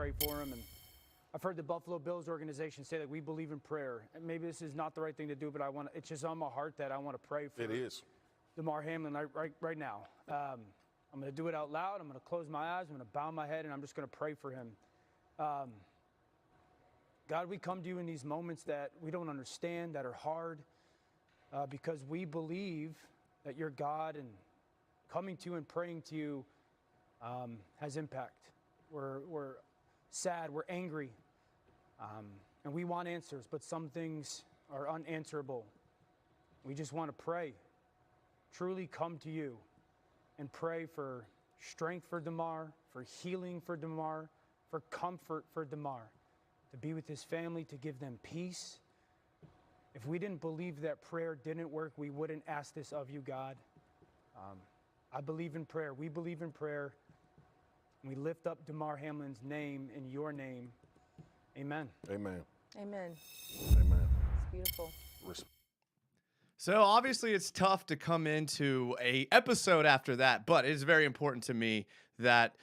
pray for him. And I've heard the Buffalo Bills organization say that we believe in prayer. And maybe this is not the right thing to do, but it's just on my heart that I want to pray for. It is. Damar Hamlin right now. I'm going to do it out loud. I'm going to close my eyes. I'm going to bow my head, and I'm just going to pray for him. God, we come to you in these moments that we don't understand, that are hard, because we believe that you're God, and coming to you and praying to you has impact. We're sad, we're angry, and we want answers, but some things are unanswerable. We just want to pray, truly come to you and pray for strength for Damar, for healing for Damar, for comfort for Damar, to be with his family, to give them peace. If we didn't believe that prayer didn't work, we wouldn't ask this of you, God. I believe in prayer. We believe in prayer. We lift up Damar Hamlin's name in your name. Amen. Amen. Amen. Amen. It's beautiful. So obviously it's tough to come into a episode after that, but it is very important to me that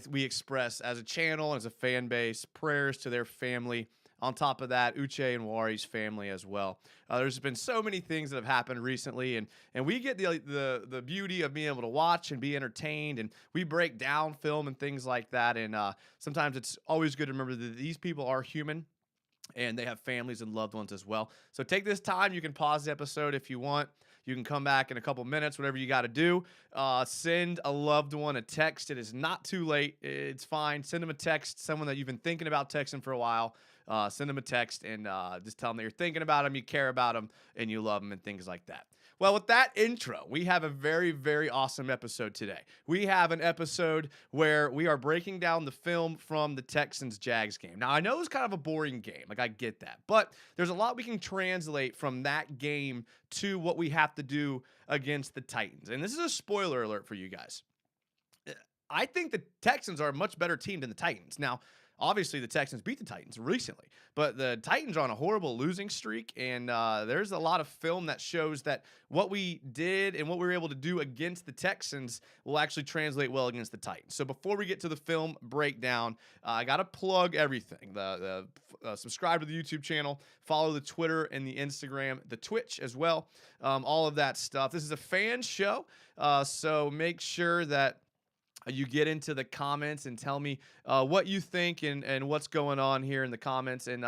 we express as a channel, as a fan base, prayers to their family. On top of that, Uche and Wari's family as well. There's been so many things that have happened recently, and we get the beauty of being able to watch and be entertained, and we break down film and things like that. And sometimes it's always good to remember that these people are human, and they have families and loved ones as well. So take this time. You can pause the episode if you want. You can come back in a couple minutes, whatever you got to do. Send a loved one a text. It is not too late. It's fine. Send them a text, someone that you've been thinking about texting for a while. Send them a text and just tell them that you're thinking about them, you care about them, and you love them and things like that. Well, with that intro, we have a very, very awesome episode today. We have an episode where we are breaking down the film from the Texans-Jags game. Now, I know it's kind of a boring game. Like, I get that. But there's a lot we can translate from that game to what we have to do against the Titans. And this is a spoiler alert for you guys. I think the Texans are a much better team than the Titans. Now, obviously, the Texans beat the Titans recently, but the Titans are on a horrible losing streak, and there's a lot of film that shows that what we did and what we were able to do against the Texans will actually translate well against the Titans. So before we get to the film breakdown, I got to plug everything. Subscribe to the YouTube channel, follow the Twitter and the Instagram, the Twitch as well, all of that stuff. This is a fan show, so make sure that you get into the comments and tell me what you think and what's going on here in the comments, and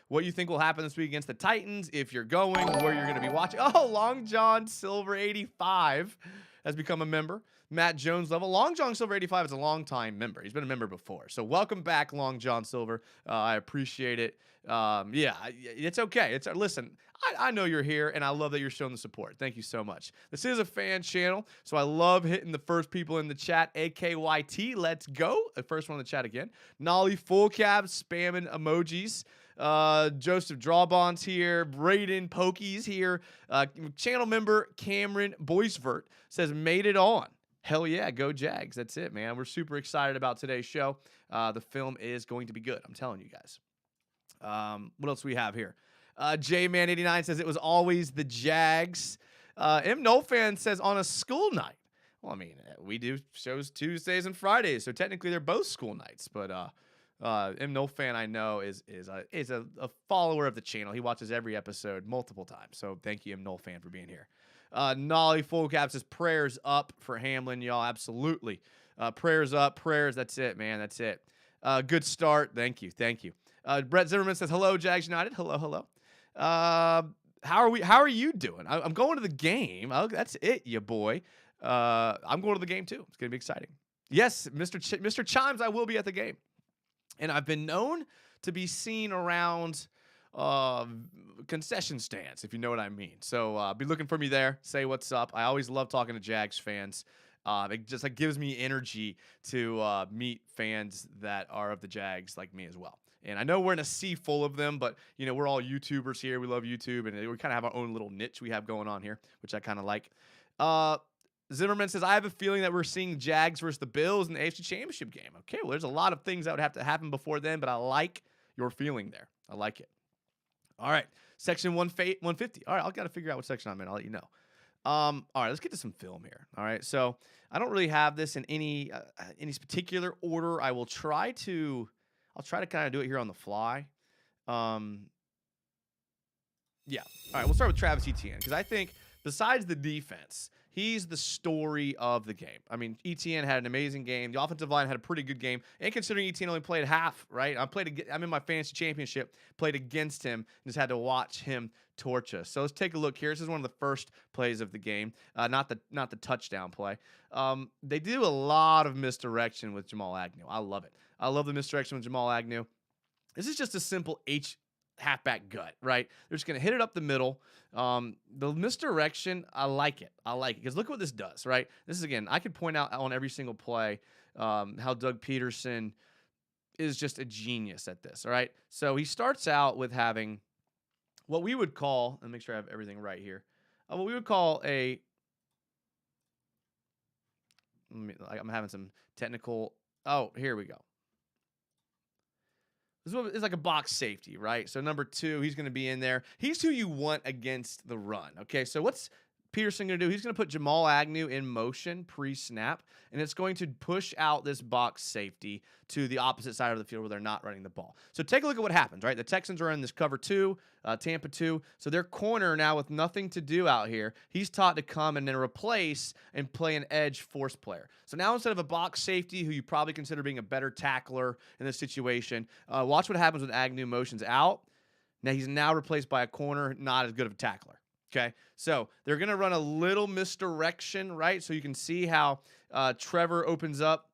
what you think will happen this week against the Titans, if you're going, where you're going to be watching. Oh, Long John Silver 85 has become a member. Matt Jones level. Long John Silver 85 is a long-time member. He's been a member before. So welcome back, Long John Silver. I appreciate it. Yeah, it's okay. Listen, I know you're here, and I love that you're showing the support. Thank you so much. This is a fan channel, so I love hitting the first people in the chat. AKYT, let's go. The first one in the chat again. Nolly Full Cab, spamming emojis. Joseph Drawbon's here. Braden Pokey's here. Channel member Cameron Boisvert says, made it on. Hell yeah, go Jags. That's it, man. We're super excited about today's show. The film is going to be good. I'm telling you guys. What else do we have here? J-Man89 says it was always the Jags. M. Nolfan says on a school night. Well, I mean, we do shows Tuesdays and Fridays, so technically they're both school nights. But M. Nolfan, I know, is a follower of the channel. He watches every episode multiple times. So thank you, M. Nolfan, for being here. Nolly Full Cap says prayers up for Hamlin, y'all. Absolutely. Prayers up, prayers. That's it, man. That's it. Good start. Thank you. Thank you. Brett Zimmerman says, hello, Jags United. Hello, hello. How are you doing? I'm going to the game. Oh, that's it, you boy. I'm going to the game too. It's going to be exciting. Yes, Mr. Chimes, I will be at the game. And I've been known to be seen around concession stands, if you know what I mean. So be looking for me there. Say what's up. I always love talking to Jags fans. It just gives me energy to meet fans that are of the Jags like me as well. And I know we're in a sea full of them, but we're all YouTubers here. We love YouTube, and we kind of have our own little niche we have going on here, which I kind of like. Zimmerman says, I have a feeling that we're seeing Jags versus the Bills in the AFC Championship game. Okay, well, there's a lot of things that would have to happen before then, but I like your feeling there. I like it. All right, section 150. All right, I've got to figure out what section I'm in. I'll let you know. All right, let's get to some film here. All right, so I don't really have this in any particular order. I'll try to I'll try to kind of do it here on the fly. Yeah. All right, we'll start with Travis Etienne because I think besides the defense, he's the story of the game. I mean, Etienne had an amazing game. The offensive line had a pretty good game. And considering Etienne only played half, right? I'm in my fantasy championship, played against him, and just had to watch him torch us. So let's take a look here. This is one of the first plays of the game, not the touchdown play. They do a lot of misdirection with Jamal Agnew. I love it. I love the misdirection with Jamal Agnew. This is just a simple halfback gut, right? They're just going to hit it up the middle. The misdirection, I like it. Because look what this does, right? This is, again, I could point out on every single play how Doug Peterson is just a genius at this, all right? So he starts out with having what we would call, and make sure I have everything right here, what we would call I'm having some technical, here we go. It's like a box safety, right? So number 2, he's going to be in there. He's who you want against the run, okay? So what's Peterson going to do? He's going to put Jamal Agnew in motion pre-snap, and it's going to push out this box safety to the opposite side of the field where they're not running the ball. So take a look at what happens, right? The Texans are in this cover 2, Tampa 2. So their corner now with nothing to do out here, he's taught to come and then replace and play an edge force player. So now instead of a box safety who you probably consider being a better tackler in this situation, watch what happens when Agnew motions out. Now he's now replaced by a corner, not as good of a tackler. Okay, so they're going to run a little misdirection, right? So you can see how Trevor opens up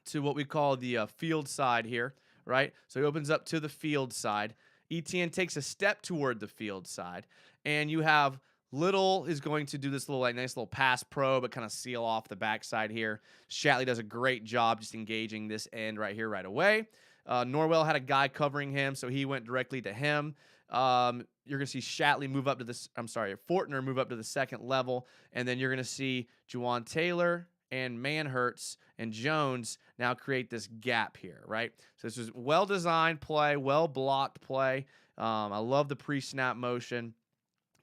to what we call the field side here, right? So he opens up to the field side. Etienne takes a step toward the field side, and you have Little is going to do this little nice little pass pro, but kind of seal off the backside here. Shatley does a great job just engaging this end right here right away. Norwell had a guy covering him, so he went directly to him. You're going to see Shatley move up to this. Fortner move up to the second level, and then you're going to see Juwan Taylor and Manhertz and Jones now create this gap here, right? So this is well-designed play, well-blocked play. I love the pre-snap motion.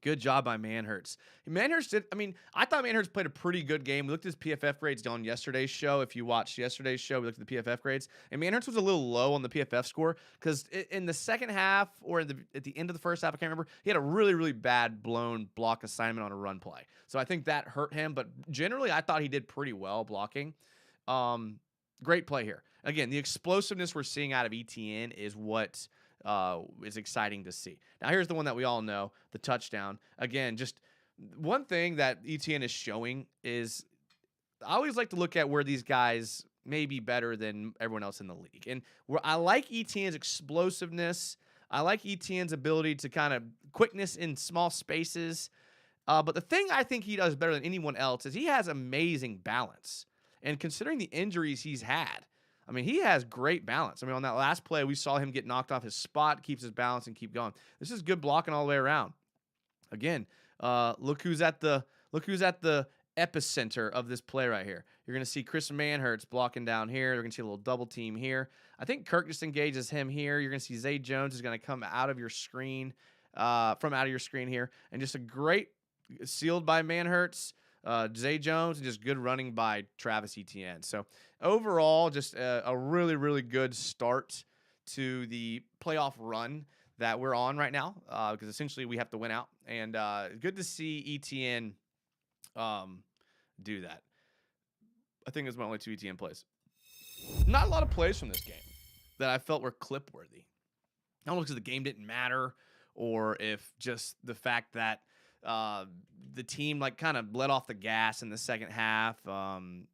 Good job by Manhertz. I thought Manhertz played a pretty good game. We looked at his PFF grades on yesterday's show. If you watched yesterday's show, we looked at the PFF grades. And Manhertz was a little low on the PFF score because in the second half or at the end of the first half, I can't remember, he had a really, really bad blown block assignment on a run play. So I think that hurt him. But generally, I thought he did pretty well blocking. Great play here. Again, the explosiveness we're seeing out of Etienne is what is exciting to see. Now, here's the one that we all know, the touchdown. Again, just one thing that Etienne is showing is I always like to look at where these guys may be better than everyone else in the league. And where I like Etienne's explosiveness, I like Etienne's ability to kind of quickness in small spaces. But the thing I think he does better than anyone else is he has amazing balance. And considering the injuries he's had, he has great balance. On that last play, we saw him get knocked off his spot, keeps his balance, and keep going. This is good blocking all the way around. Again, look who's at the epicenter of this play right here. You're going to see Chris Manhertz blocking down here. You're going to see a little double team here. I think Kirk just engages him here. You're going to see Zay Jones is going to come out of your screen, here, and just a great sealed by Manhertz. Zay Jones, and just good running by Travis Etienne. So overall, just a really, really good start to the playoff run that we're on right now, because essentially we have to win out. And good to see Etienne do that. I think it's my only 2 Etienne plays. Not a lot of plays from this game that I felt were clip-worthy. I don't know if the game didn't matter or if just the fact that the team kind of let off the gas in the second half.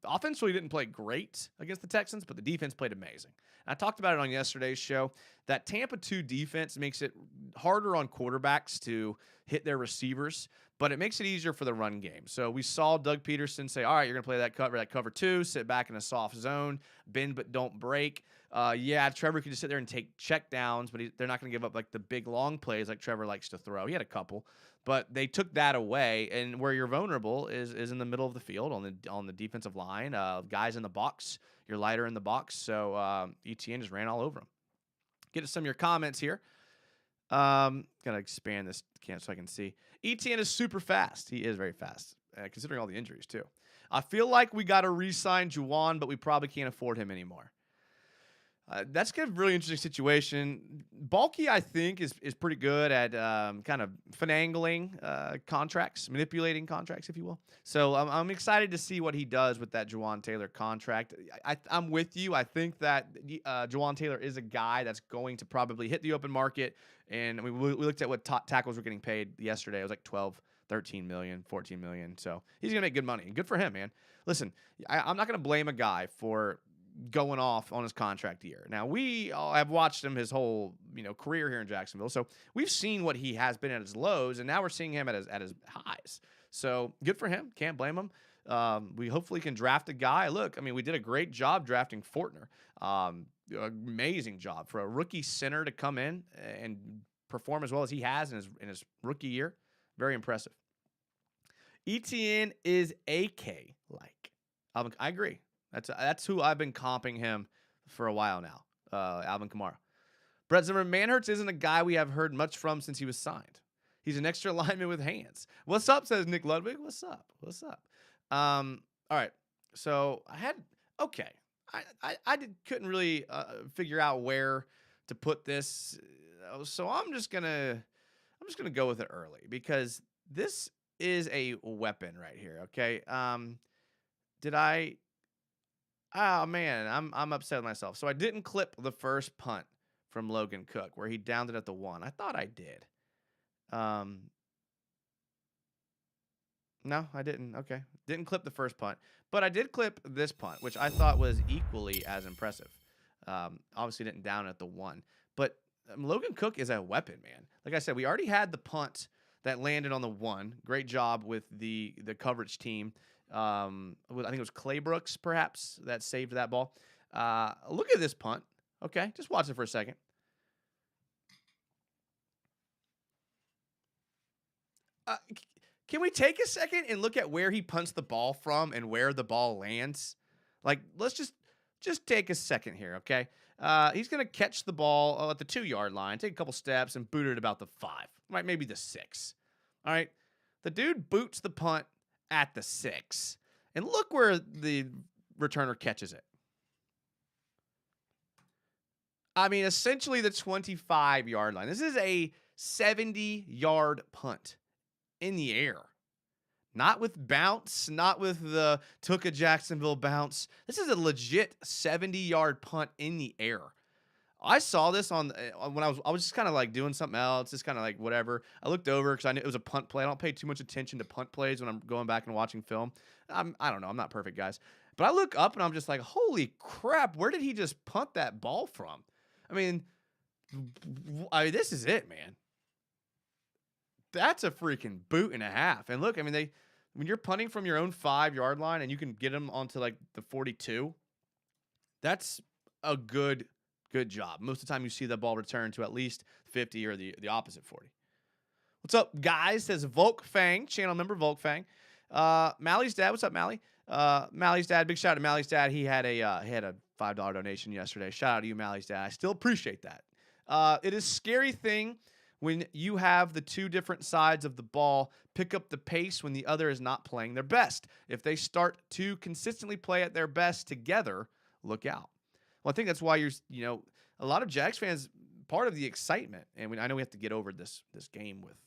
Offensively didn't play great against the Texans, but the defense played amazing. And I talked about it on yesterday's show. That Tampa 2 defense makes it harder on quarterbacks to hit their receivers, but it makes it easier for the run game. So we saw Doug Peterson say, all right, you're going to play that cover 2, sit back in a soft zone, bend but don't break. Trevor can just sit there and take check downs, but they're not going to give up the big long plays like Trevor likes to throw. He had a couple, but they took that away. And where you're vulnerable is in the middle of the field on the defensive line. Guys in the box, you're lighter in the box. So Etienne just ran all over him. Get to some of your comments here. Gotta expand this so I can see. Etienne is super fast. He is very fast, considering all the injuries too. I feel like we got to re-sign Juwan, but we probably can't afford him anymore. That's a really interesting situation. Balky, I think, is pretty good at kind of finagling contracts, manipulating contracts, if you will. So I'm excited to see what he does with that Jawan Taylor contract. I'm with you. I think that Jawan Taylor is a guy that's going to probably hit the open market. And I mean, we looked at what tackles were getting paid yesterday. It was like 12, 13 million, 14 million. So he's going to make good money. And good for him, man. Listen, I'm not going to blame a guy for going off on his contract year. Now, we have watched him his whole, career here in Jacksonville. So we've seen what he has been at his lows, and now we're seeing him at his highs. So good for him. Can't blame him. We hopefully can draft a guy. Look, I mean, we did a great job drafting Fortner. Amazing job for a rookie center to come in and perform as well as he has in his rookie year. Very impressive. ETN is AK like. I agree. That's who I've been comping him for a while now, Alvin Kamara. Brett Zimmerman, Manhurts isn't a guy we have heard much from since he was signed. He's an extra lineman with hands. What's up, says Nick Ludwig. What's up? All right. So I couldn't really figure out where to put this. So I'm just gonna go with it early because this is a weapon right here. Okay. Oh man, I'm upset with myself. So I didn't clip the first punt from Logan Cook where he downed it at the 1. I thought I did. No, I didn't. Okay. Didn't clip the first punt, but I did clip this punt, which I thought was equally as impressive. Obviously didn't down it at the 1, but Logan Cook is a weapon, man. Like I said, we already had the punt that landed on the 1. Great job with the coverage team. I think it was Clay Brooks, perhaps, that saved that ball. Look at this punt. Okay, just watch it for a second. Can we take a second and look at where he punts the ball from and where the ball lands? Like, let's just take a second here, okay? He's going to catch the ball at the 2-yard line, take a couple steps, and boot it about the 5, right? Maybe the 6. All right? The dude boots the punt at the 6. And look where the returner catches it. I mean, essentially the 25-yard line. This is a 70-yard punt in the air. Not with bounce, not with the took a Jacksonville bounce. This is a legit 70-yard punt in the air. I saw this on when I was just kind of like doing something else, just kind of like whatever. I looked over because I knew it was a punt play. I don't pay too much attention to punt plays when I'm going back and watching film. I don't know. I'm not perfect, guys. But I look up and I'm just like, holy crap, where did he just punt that ball from? I mean, this is it, man. That's a freaking boot and a half. And look, I mean, when you're punting from your own 5-yard line and you can get them onto like the 42, that's a good job. Most of the time you see the ball return to at least 50 or the opposite 40. What's up, guys? Says Volk Fang, channel member Volk Fang. Mally's dad. What's up, Mally? Mally's dad. Big shout out to Mally's dad. He had a $5 donation yesterday. Shout out to you, Mally's dad. I still appreciate that. It is a scary thing when you have the two different sides of the ball pick up the pace when the other is not playing their best. If they start to consistently play at their best together, look out. Well, I think that's why a lot of Jags fans, part of the excitement, and I know we have to get over this game with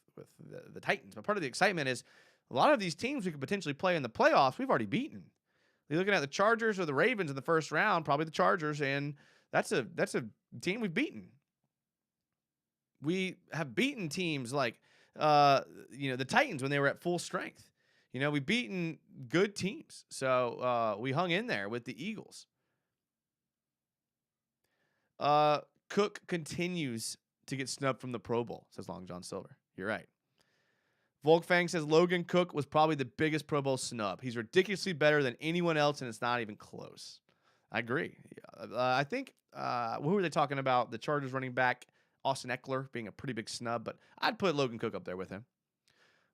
the Titans, but part of the excitement is a lot of these teams we could potentially play in the playoffs, we've already beaten. You're looking at the Chargers or the Ravens in the first round, probably the Chargers, and that's a team we've beaten. We have beaten teams like the Titans when they were at full strength. We've beaten good teams. So we hung in there with the Eagles. Cook continues to get snubbed from the Pro Bowl, says Long John Silver. You're right. Volkfang says Logan Cook was probably the biggest Pro Bowl snub. He's ridiculously better than anyone else, and it's not even close. I agree. I think, who were they talking about? The Chargers running back, Austin Eckler, being a pretty big snub, but I'd put Logan Cook up there with him.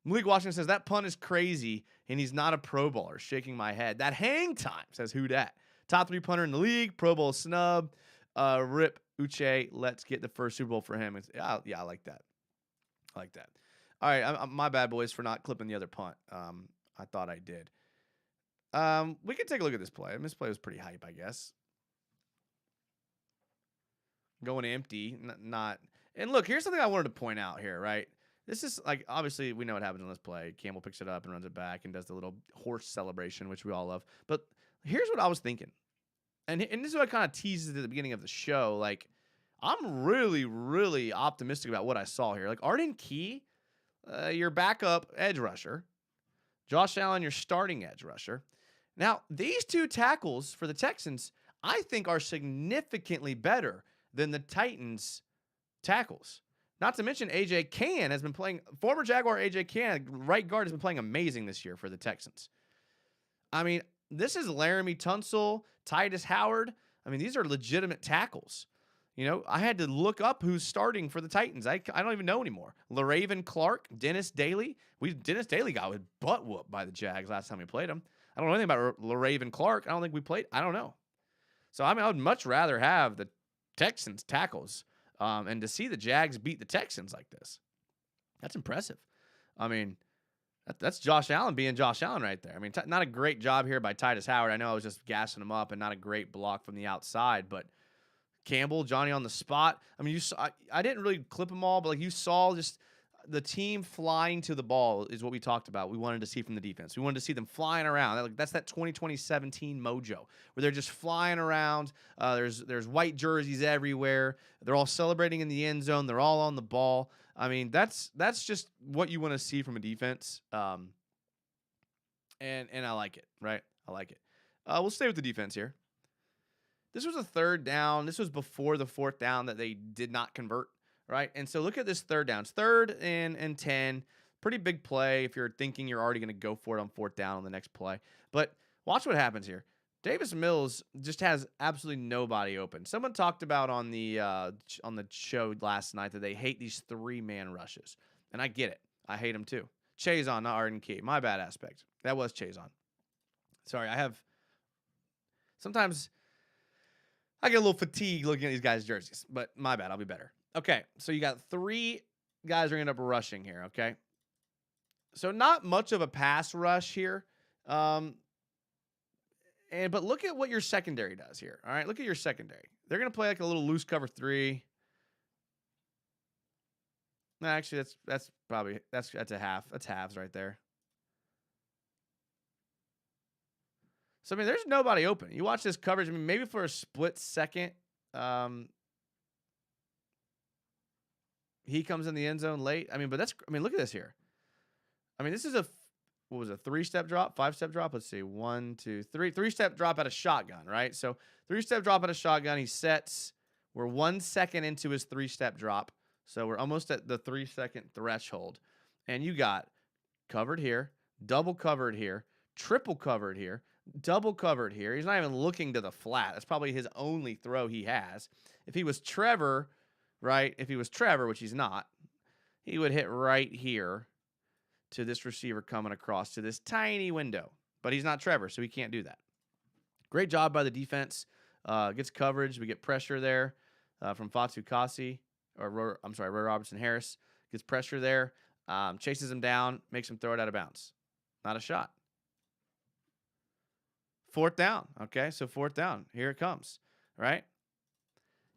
Malik Washington says, that punt is crazy, and he's not a Pro Bowler. Shaking my head. That hang time, says who dat? Top 3 punter in the league, Pro Bowl snub. Rip Uche, let's get the first Super Bowl for him. I like that. All right, my bad, boys, for not clipping the other punt. I thought I did. We can take a look at this play. This play was pretty hype, I guess. going empty, not. And look, here's something I wanted to point out here, right? This is like, obviously, we know what happens on this play. Campbell picks it up and runs it back and does the little horse celebration, which we all love. But here's what I was thinking. And this is what I kind of teased at the beginning of the show. Like, I'm really, really optimistic about what I saw here. Like, Arden Key, your backup edge rusher. Josh Allen, your starting edge rusher. Now, these two tackles for the Texans, I think, are significantly better than the Titans' tackles. Not to mention A.J. Cann has been playing, former Jaguar A.J. Cann, right guard, has been playing amazing this year for the Texans. I mean, this is Laramie Tunsil, Titus Howard. I mean, these are legitimate tackles. You know, I had to look up who's starting for the Titans. I don't even know anymore. LaRaven Clark, Dennis Daly. Dennis Daly got with butt whooped by the Jags last time we played him. I don't know anything about LaRaven Clark. I don't think we played. I don't know. So, I mean, I would much rather have the Texans tackles and to see the Jags beat the Texans like this. That's impressive. I mean, that's Josh Allen being Josh Allen right there. I mean, not a great job here by Titus Howard. I know I was just gassing him up and not a great block from the outside, but Campbell, Johnny on the spot. I mean, you saw, I didn't really clip them all, but like you saw just the team flying to the ball is what we talked about. We wanted to see from the defense. We wanted to see them flying around. That's that 2017 mojo where they're just flying around. There's white jerseys everywhere. They're all celebrating in the end zone. They're all on the ball. I mean, that's just what you want to see from a defense. And I like it, right? I like it. We'll stay with the defense here. This was a third down. This was before the fourth down that they did not convert, right? And so look at this third down. It's 3rd and 10. Pretty big play if you're thinking you're already going to go for it on fourth down on the next play. But watch what happens here. Davis Mills just has absolutely nobody open. Someone talked about on the show last night that they hate these 3-man rushes. And I get it. I hate them too. Chazon, not Arden Key. My bad aspect. That was Chazon. Sorry, sometimes I get a little fatigued looking at these guys' jerseys, but my bad. I'll be better. Okay, so you got 3 guys are going to end up rushing here, okay? So not much of a pass rush here. But look at what your secondary does here, all right? Look at your secondary. They're going to play like a little loose cover 3. No, actually, that's a half. That's halves right there. So, I mean, there's nobody open. You watch this coverage, I mean, maybe for a split second, he comes in the end zone late. I mean, but look at this here. I mean, this is a 3-step drop, 5-step drop? Let's see, 1, 2, 3. 3-step drop at a shotgun, right? So 3-step drop at a shotgun. He sets. We're 1 second into his 3-step drop. So we're almost at the 3-second threshold. And you got covered here, double covered here, triple covered here, double covered here. He's not even looking to the flat. That's probably his only throw he has. If he was Trevor, right? If he was Trevor, which he's not, he would hit right here to this receiver coming across to this tiny window. But he's not Trevor, so he can't do that. Great job by the defense. Gets coverage. We get pressure there from Fatu Kasi. Roy Robertson Harris. Gets pressure there. Chases him down. Makes him throw it out of bounds. Not a shot. 4th down. Okay, so 4th down. Here it comes, right?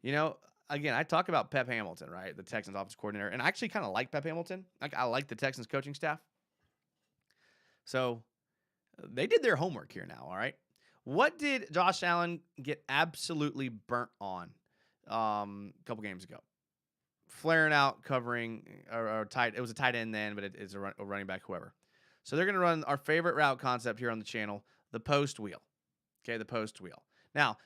You know, again, I talk about Pep Hamilton, right? The Texans offensive coordinator. And I actually kind of like Pep Hamilton. I like the Texans coaching staff. So they did their homework here now, all right? What did Josh Allen get absolutely burnt on a couple games ago? Flaring out, covering, or tight. It was a tight end then, but it's a running back, whoever. So they're going to run our favorite route concept here on the channel, the post wheel. Okay, the post wheel. Now,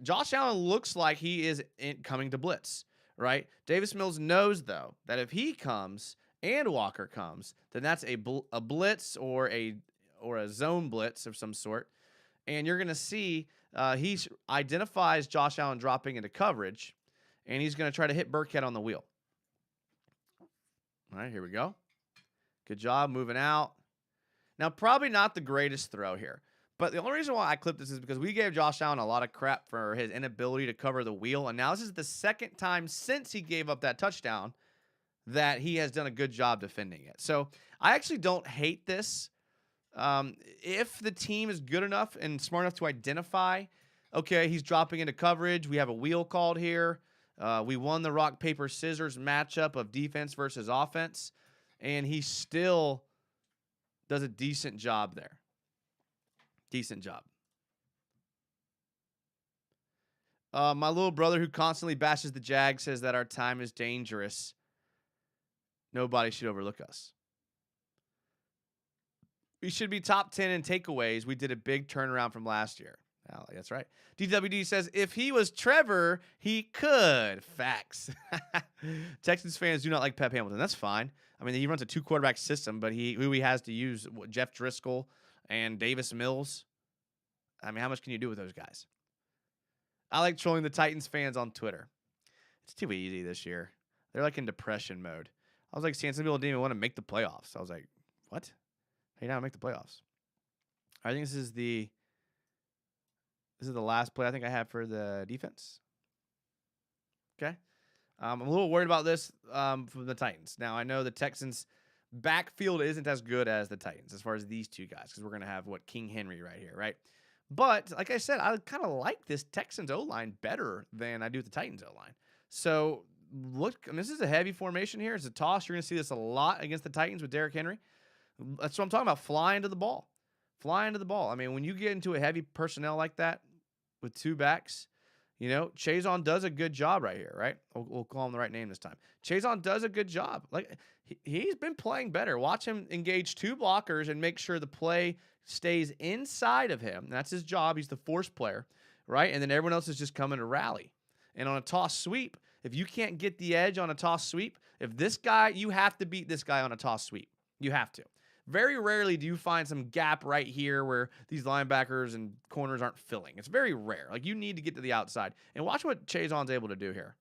Josh Allen looks like he is coming to blitz, right? Davis Mills knows, though, that if he comes and Walker comes, then that's a blitz or a zone blitz of some sort. And you're going to see he identifies Josh Allen dropping into coverage, and he's going to try to hit Burkhead on the wheel. All right, here we go. Good job moving out. Now, probably not the greatest throw here. But the only reason why I clipped this is because we gave Josh Allen a lot of crap for his inability to cover the wheel. And now this is the second time since he gave up that touchdown that he has done a good job defending it. So I actually don't hate this. If the team is good enough and smart enough to identify, okay, he's dropping into coverage. We have a wheel called here. We won the rock, paper, scissors matchup of defense versus offense, and he still does a decent job there. Decent job. My little brother who constantly bashes the Jags says that our time is dangerous. Nobody should overlook us. We should be top 10 in takeaways. We did a big turnaround from last year. Oh, that's right. DWD says, if he was Trevor, he could. Facts. Texans fans do not like Pep Hamilton. That's fine. I mean, he runs a 2-quarterback system, but who he has to use, Jeff Driscoll and Davis Mills. I mean, how much can you do with those guys? I like trolling the Titans fans on Twitter. It's too easy this year. They're like in depression mode. I was like, seeing some people didn't even want to make the playoffs. I was like, what? How you not make the playoffs? I think this is the last play I think I have for the defense. Okay. I'm a little worried about this from the Titans. Now, I know the Texans' backfield isn't as good as the Titans as far as these two guys, because we're going to have, King Henry right here, right? But, like I said, I kind of like this Texans O-line better than I do the Titans O-line. So, look, I mean, this is a heavy formation here. It's a toss. You're going to see this a lot against the Titans with Derrick Henry. That's what I'm talking about, flying to the ball. Flying to the ball. I mean, when you get into a heavy personnel like that with two backs, Chazon does a good job right here, right? We'll call him the right name this time. Chazon does a good job. Like, he's been playing better. Watch him engage two blockers and make sure the play stays inside of him. That's his job. He's the force player, right? And then everyone else is just coming to rally. And on a toss sweep, if you can't get the edge on a toss sweep, you have to beat this guy on a toss sweep. You have to. Very rarely do you find some gap right here where these linebackers and corners aren't filling. It's very rare. Like, you need to get to the outside. And watch what Chazon's able to do here.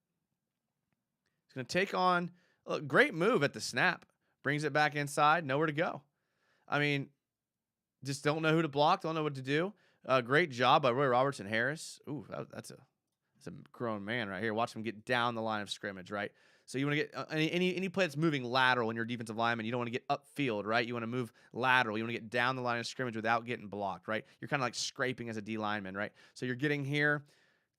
He's going to take on a great move at the snap. Brings it back inside. Nowhere to go. I mean, just don't know who to block. Don't know what to do. Great job by Roy Robertson Harris. Ooh, that's a grown man right here. Watch him get down the line of scrimmage, right? So you want to get any play that's moving lateral when you're a defensive lineman. You don't want to get upfield, right? You want to move lateral. You want to get down the line of scrimmage without getting blocked, right? You're kind of like scraping as a D lineman, right? So you're getting here,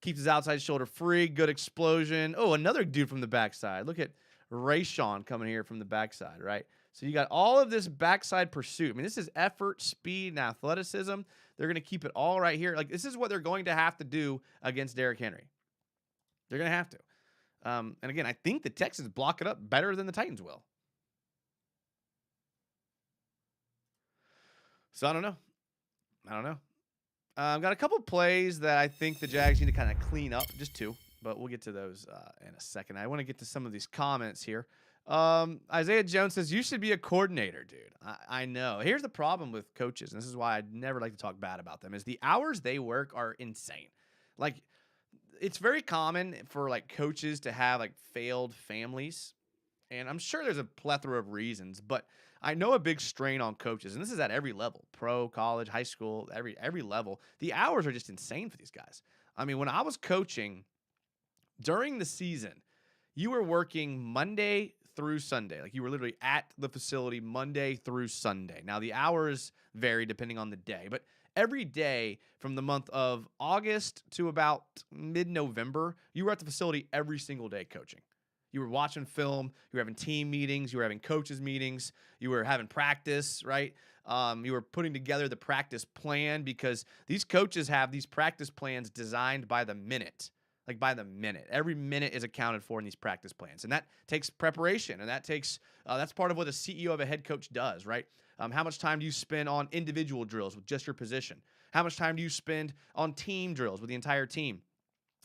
keeps his outside shoulder free, good explosion. Oh, another dude from the backside. Look at Rayshawn coming here from the backside, right? So you got all of this backside pursuit. I mean, this is effort, speed, and athleticism. They're going to keep it all right here. Like, this is what they're going to have to do against Derrick Henry. They're going to have to. And again, I think the Texans block it up better than the Titans will. So I don't know. I've got a couple plays that I think the Jags need to kind of clean up. Just two, but we'll get to those in a second. I want to get to some of these comments here. Isaiah Jones says, you should be a coordinator, dude. I know. Here's the problem with coaches, and this is why I'd never like to talk bad about them, is the hours they work are insane. Like, it's very common for coaches to have failed families, and I'm sure there's a plethora of reasons, but I know a big strain on coaches, and this is at every level, pro, college, high school, every level. The hours are just insane for these guys. I mean, when I was coaching during the season, you were working Monday through Sunday. Like, you were literally at the facility Monday through Sunday. Now, the hours vary depending on the day, but every day from the month of August to about mid-November, you were at the facility every single day coaching. You were watching film, you were having team meetings, you were having coaches meetings, you were having practice, right? You were putting together the practice plan, because these coaches have these practice plans designed by the minute. By the minute. Every minute is accounted for in these practice plans. And that takes preparation, and that takes that's part of what the CEO of a head coach does, right? How much time do you spend on individual drills with just your position? How much time do you spend on team drills with the entire team?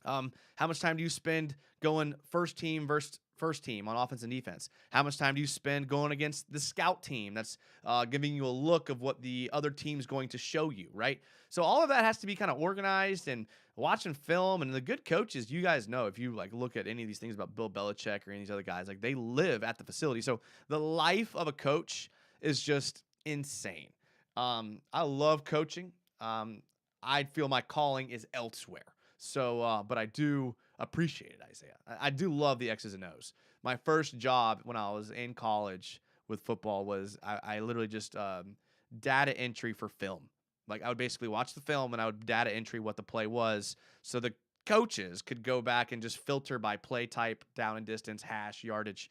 How much time do you spend going first team versus first team on offense and defense? How much time do you spend going against the scout team that's giving you a look of what the other team's going to show you, right? So all of that has to be kind of organized, and watching film. And the good coaches, you guys know, if you look at any of these things about Bill Belichick or any of these other guys, they live at the facility. So the life of a coach is just insane. I love coaching. I feel my calling is elsewhere. So, but I do appreciate it, Isaiah. I do love the X's and O's. My first job when I was in college with football was I literally just data entry for film. I would basically watch the film and I would data entry what the play was, so the coaches could go back and just filter by play type, down and distance, hash, yardage.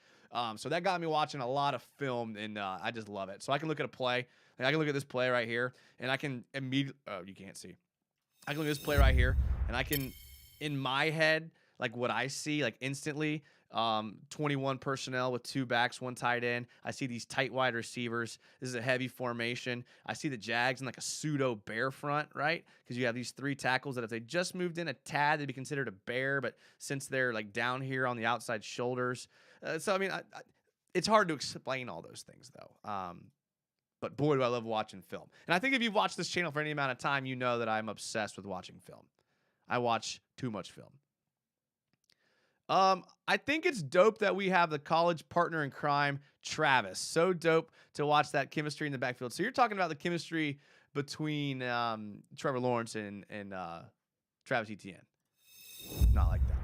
So that got me watching a lot of film, and I just love it. So I can look at a play. Like I can look at this play right here, and I can immediately – oh, you can't see. I can look at this play right here, and I can, in my head, like what I see, like instantly, 21 personnel with 2 backs, 1 tight end. I see these tight wide receivers. This is a heavy formation. I see the Jags in like a pseudo bear front, right? Because you have these 3 tackles that if they just moved in a tad, they'd be considered a bear. But since they're like down here on the outside shoulders, so I mean, it's hard to explain all those things though. But boy, do I love watching film. And I think if you've watched this channel for any amount of time, you know that I'm obsessed with watching film. I watch too much film. I think it's dope that we have the college partner in crime, Travis. So dope to watch that chemistry in the backfield. So you're talking about the chemistry between Trevor Lawrence and Travis Etienne. Not like that.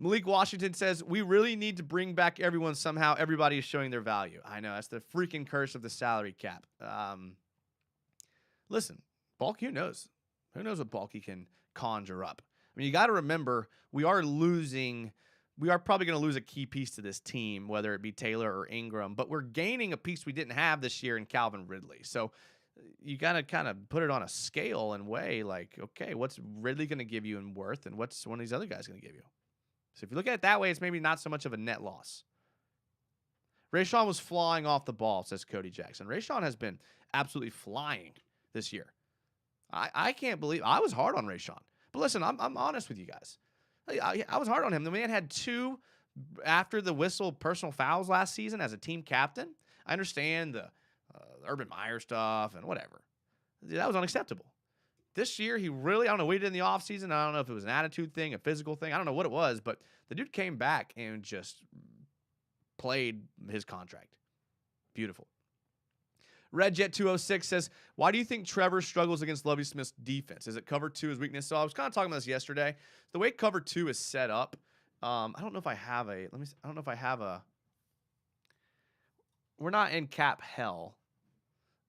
Malik Washington says, we really need to bring back everyone somehow. Everybody is showing their value. I know. That's the freaking curse of the salary cap. Listen, Balky, who knows? Who knows what Balky can conjure up? I mean, you got to remember, we are probably going to lose a key piece to this team, whether it be Taylor or Ingram, but we're gaining a piece we didn't have this year in Calvin Ridley. So you got to kind of put it on a scale and weigh, like, okay, what's Ridley going to give you in worth, and what's one of these other guys going to give you? So if you look at it that way, it's maybe not so much of a net loss. Rayshawn was flying off the ball, says Cody Jackson. Rayshawn has been absolutely flying this year. I can't believe – I was hard on Rayshawn. But listen, I'm honest with you guys. I was hard on him. The man had 2 after the whistle personal fouls last season as a team captain. I understand the Urban Meyer stuff and whatever. That was unacceptable. This year, he really, I don't know, waited in the offseason. I don't know if it was an attitude thing, a physical thing. I don't know what it was, but the dude came back and just played his contract. Beautiful. RedJet206 says, why do you think Trevor struggles against Lovie Smith's defense? Is it cover 2 his weakness? So I was kind of talking about this yesterday. The way cover 2 is set up, I don't know if I have a, we're not in cap hell.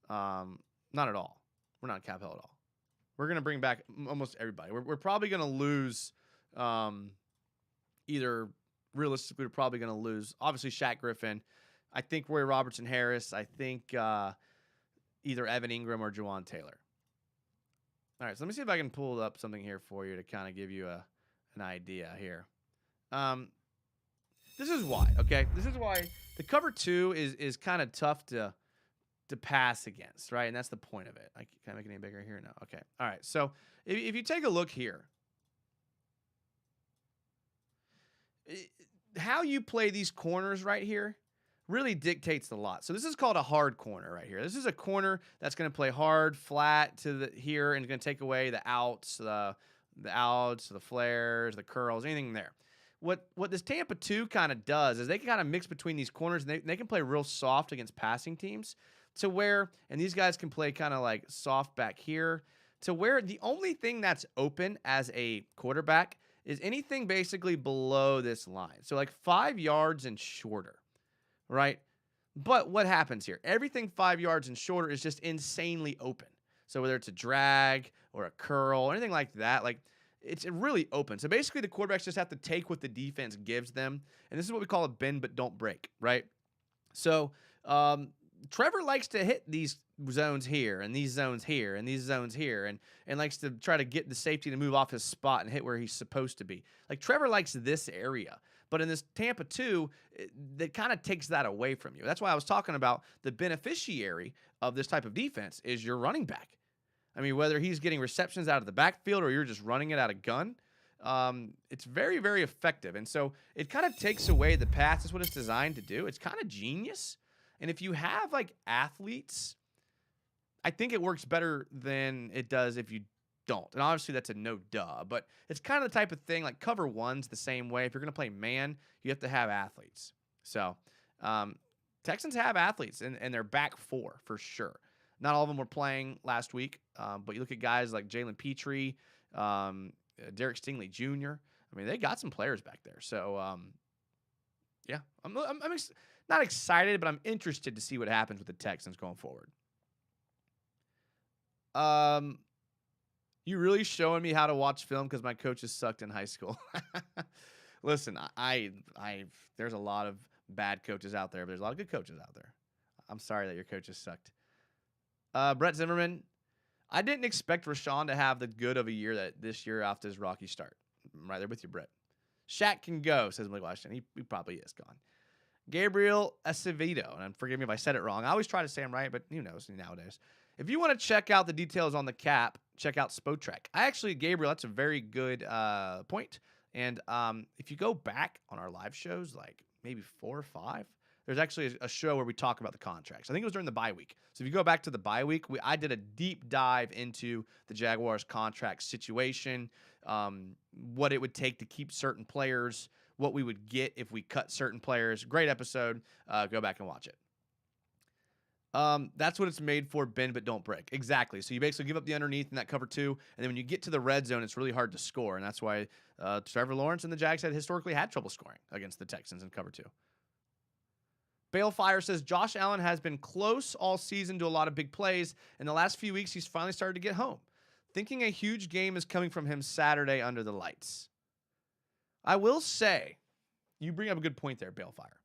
Not at all. We're not in cap hell at all. We're going to bring back almost everybody. We're probably going to lose either realistically, we're probably going to lose, obviously, Shaq Griffin. I think Roy Robertson Harris. I think either Evan Ingram or Juwan Taylor. All right, so let me see if I can pull up something here for you to kind of give you an idea here. This is why, okay? This is why the cover 2 is kind of tough to pass against, right? And that's the point of it. Can I make it any bigger here? No. Okay. All right. So if you take a look here, how you play these corners right here really dictates a lot. So this is called a hard corner right here. This is a corner that's going to play hard, flat to the here, and going to take away the outs, the flares, the curls, anything there. What this Tampa 2 kind of does is they can kind of mix between these corners, and they can play real soft against passing teams to where, and these guys can play kind of like soft back here, to where the only thing that's open as a quarterback is anything basically below this line. So like 5 yards and shorter, right? But what happens here? Everything 5 yards and shorter is just insanely open. So whether it's a drag or a curl or anything like that, like it's really open. So basically the quarterbacks just have to take what the defense gives them. And this is what we call a bend but don't break, right? So Trevor likes to hit these zones here and these zones here and these zones here and likes to try to get the safety to move off his spot and hit where he's supposed to be. Like Trevor likes this area. But in this Tampa 2, that kind of takes that away from you. That's why I was talking about the beneficiary of this type of defense is your running back. I mean, whether he's getting receptions out of the backfield or you're just running it out of gun, it's very, very effective. And so it kind of takes away the pass. That's what it's designed to do. It's kind of genius. And if you have like athletes, I think it works better than it does if you don't. And obviously that's a no duh, but it's kind of the type of thing like cover 1's the same way. If you're going to play man, you have to have athletes. So Texans have athletes and they're back 4 for sure. Not all of them were playing last week, but you look at guys like Jalen Petrie, Derek Stingley Jr. I mean, they got some players back there. So, yeah, I'm not excited, but I'm interested to see what happens with the Texans going forward. You really showing me how to watch film because my coaches sucked in high school. Listen, there's a lot of bad coaches out there, but there's a lot of good coaches out there. I'm sorry that your coaches sucked. Brett Zimmerman, I didn't expect Rashawn to have the good of a year that this year after his rocky start. I'm right there with you, Brett. Shaq can go, says Malik Washington. He probably is gone. Gabriel Acevedo, and forgive me if I said it wrong. I always try to say them right, but who knows nowadays. If you want to check out the details on the cap, check out Spotrac. Gabriel, that's a very good point. And if you go back on our live shows, like maybe 4 or 5, there's actually a show where we talk about the contracts. I think it was during the bye week. So if you go back to the bye week, I did a deep dive into the Jaguars contract situation, what it would take to keep certain players, what we would get if we cut certain players. Great episode. Go back and watch it. That's what it's made for, bend but don't break. Exactly. So you basically give up the underneath in that cover 2, and then when you get to the red zone, it's really hard to score, and that's why Trevor Lawrence and the Jags historically had trouble scoring against the Texans in cover 2. Balefire says Josh Allen has been close all season to a lot of big plays. In the last few weeks, he's finally started to get home. Thinking a huge game is coming from him Saturday under the lights. I will say, you bring up a good point there, Balefire.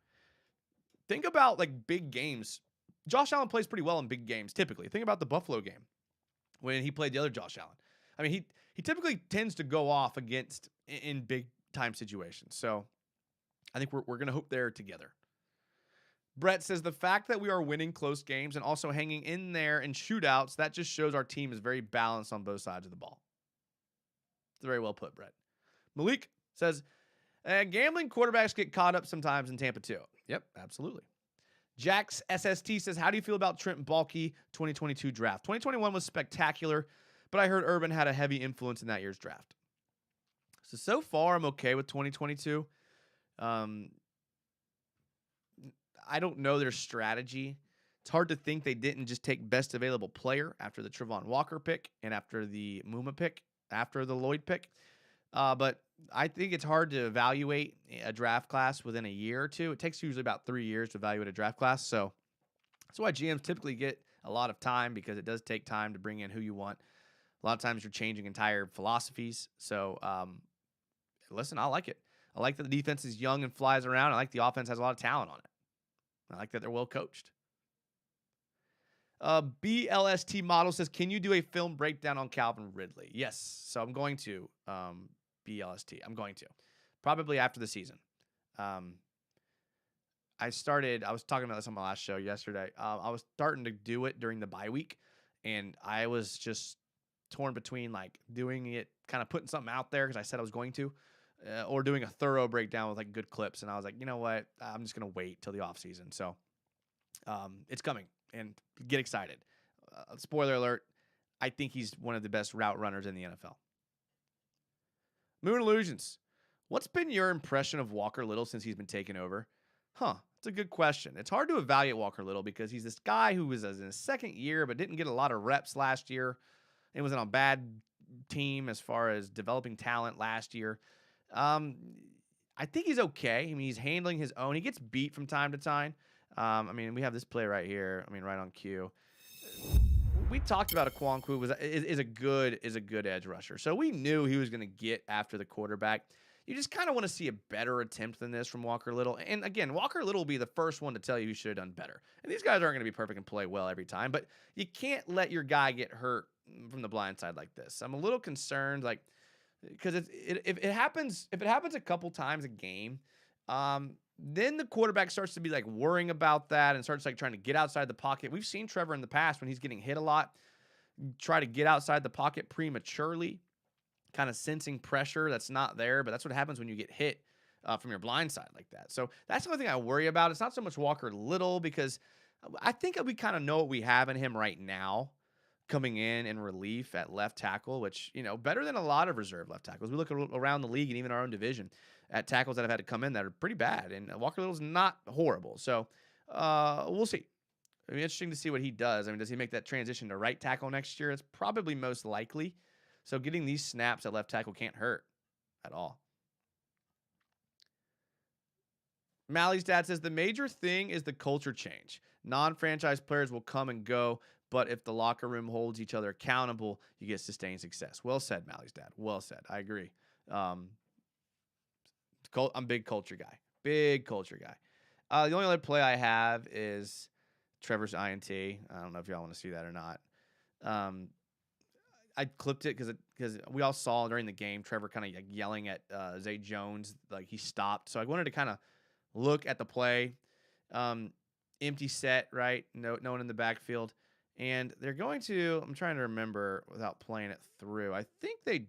Think about like big games. Josh Allen plays pretty well in big games, typically. Think about the Buffalo game when he played the other Josh Allen. I mean, he typically tends to go off against in big time situations. So I think we're going to hope they're together. Brett says the fact that we are winning close games and also hanging in there in shootouts, that just shows our team is very balanced on both sides of the ball. It's very well put, Brett. Malik says, gambling quarterbacks get caught up sometimes in Tampa too. Yep, absolutely. Jax SST says, how do you feel about Trent Baalke 2022 draft? 2021 was spectacular, but I heard Urban had a heavy influence in that year's draft. So far, I'm okay with 2022. I don't know their strategy. It's hard to think they didn't just take best available player after the Trevon Walker pick and after the Muma pick, after the Lloyd pick. But I think it's hard to evaluate a draft class within a year or two. It takes usually about 3 years to evaluate a draft class. So that's why GMs typically get a lot of time, because it does take time to bring in who you want. A lot of times you're changing entire philosophies. So listen, I like it. I like that the defense is young and flies around. I like the offense has a lot of talent on it. I like that they're well coached. BLST model says, can you do a film breakdown on Calvin Ridley? Yes. So I'm going to, BLST. I'm going to. Probably after the season. I was talking about this on my last show yesterday. I was starting to do it during the bye week, and I was just torn between like doing it, kind of putting something out there because I said I was going to, or doing a thorough breakdown with like good clips. And I was like, you know what? I'm just going to wait till the off season. So it's coming, and get excited. Spoiler alert. I think he's one of the best route runners in the NFL. Moon Illusions. What's been your impression of Walker Little since he's been taken over? That's a good question. It's hard to evaluate Walker Little because he's this guy who was in his second year but didn't get a lot of reps last year and was on a bad team as far as developing talent last year. I think he's okay. I mean, he's handling his own. He gets beat from time to time. We have this play right here. Right on cue. We talked about Okonkwo is a good edge rusher. So we knew he was going to get after the quarterback. You just kind of want to see a better attempt than this from Walker Little. And again, Walker Little will be the first one to tell you he should have done better. And these guys aren't going to be perfect and play well every time, but you can't let your guy get hurt from the blind side like this. I'm a little concerned, because if it happens a couple times a game, then the quarterback starts to be like worrying about that and starts like trying to get outside the pocket. We've seen Trevor in the past when he's getting hit a lot, try to get outside the pocket prematurely, kind of sensing pressure that's not there. But that's what happens when you get hit from your blind side like that. So that's the only thing I worry about. It's not so much Walker Little, because I think we kind of know what we have in him right now, coming in relief at left tackle, which, better than a lot of reserve left tackles. We look around the league and even our own division at tackles that have had to come in that are pretty bad. And Walker Little's not horrible. So we'll see. It'll be interesting to see what he does. Does he make that transition to right tackle next year? It's probably most likely. So getting these snaps at left tackle can't hurt at all. Mally's dad says the major thing is the culture change. Non-franchise players will come and go, But if the locker room holds each other accountable, you get sustained success. Well said, Mally's dad. Well said. I agree. I'm a big culture guy. Big culture guy. The only other play I have is Trevor's INT. I don't know if y'all want to see that or not. I clipped it because we all saw during the game Trevor kind of yelling at Zay Jones, like he stopped. So I wanted to kind of look at the play. Empty set, right? No one in the backfield. And they're going to, I'm trying to remember without playing it through. I think we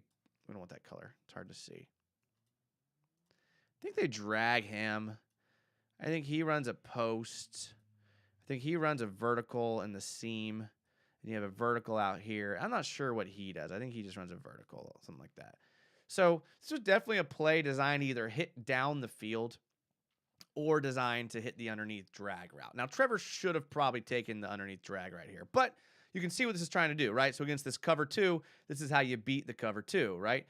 don't want that color. It's hard to see. I think they drag him. I think he runs a post. I think he runs a vertical in the seam. And you have a vertical out here. I'm not sure what he does. I think he just runs a vertical, something like that. So this was definitely a play designed to either hit down the field or designed to hit the underneath drag route. Now, Trevor should have probably taken the underneath drag right here, but you can see what this is trying to do, right? So against this cover 2, this is how you beat the cover 2, right?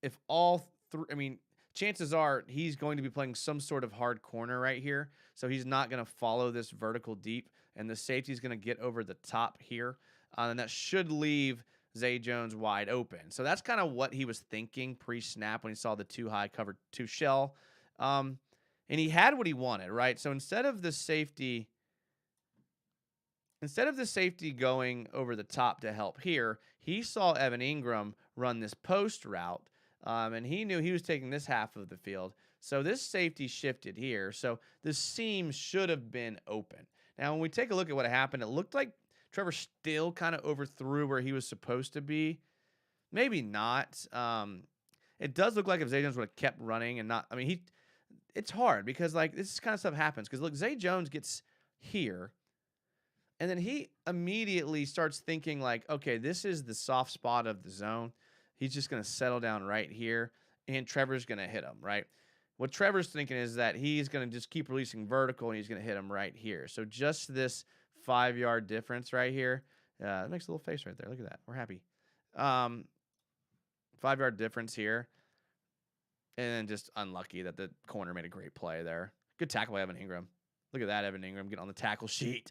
If all three, chances are he's going to be playing some sort of hard corner right here, so he's not going to follow this vertical deep, and the safety is going to get over the top here, and that should leave Zay Jones wide open. So that's kind of what he was thinking pre-snap when he saw the too high cover 2 shell. And he had what he wanted, right? So instead of the safety going over the top to help here, he saw Evan Ingram run this post route, and he knew he was taking this half of the field. So this safety shifted here. So the seam should have been open. Now, when we take a look at what happened, it looked like Trevor still kind of overthrew where he was supposed to be. Maybe not. It does look like if Zay Jones would have kept running and not, it's hard because this kind of stuff happens because look, Zay Jones gets here and then he immediately starts thinking okay, this is the soft spot of the zone. He's just going to settle down right here and Trevor's going to hit him, right? What Trevor's thinking is that he's going to just keep releasing vertical and he's going to hit him right here. So just this 5-yard difference right here, that makes a little face right there. Look at that. We're happy. 5-yard difference here. And then just unlucky that the corner made a great play there. Good tackle by Evan Ingram. Look at that, Evan Ingram getting on the tackle sheet.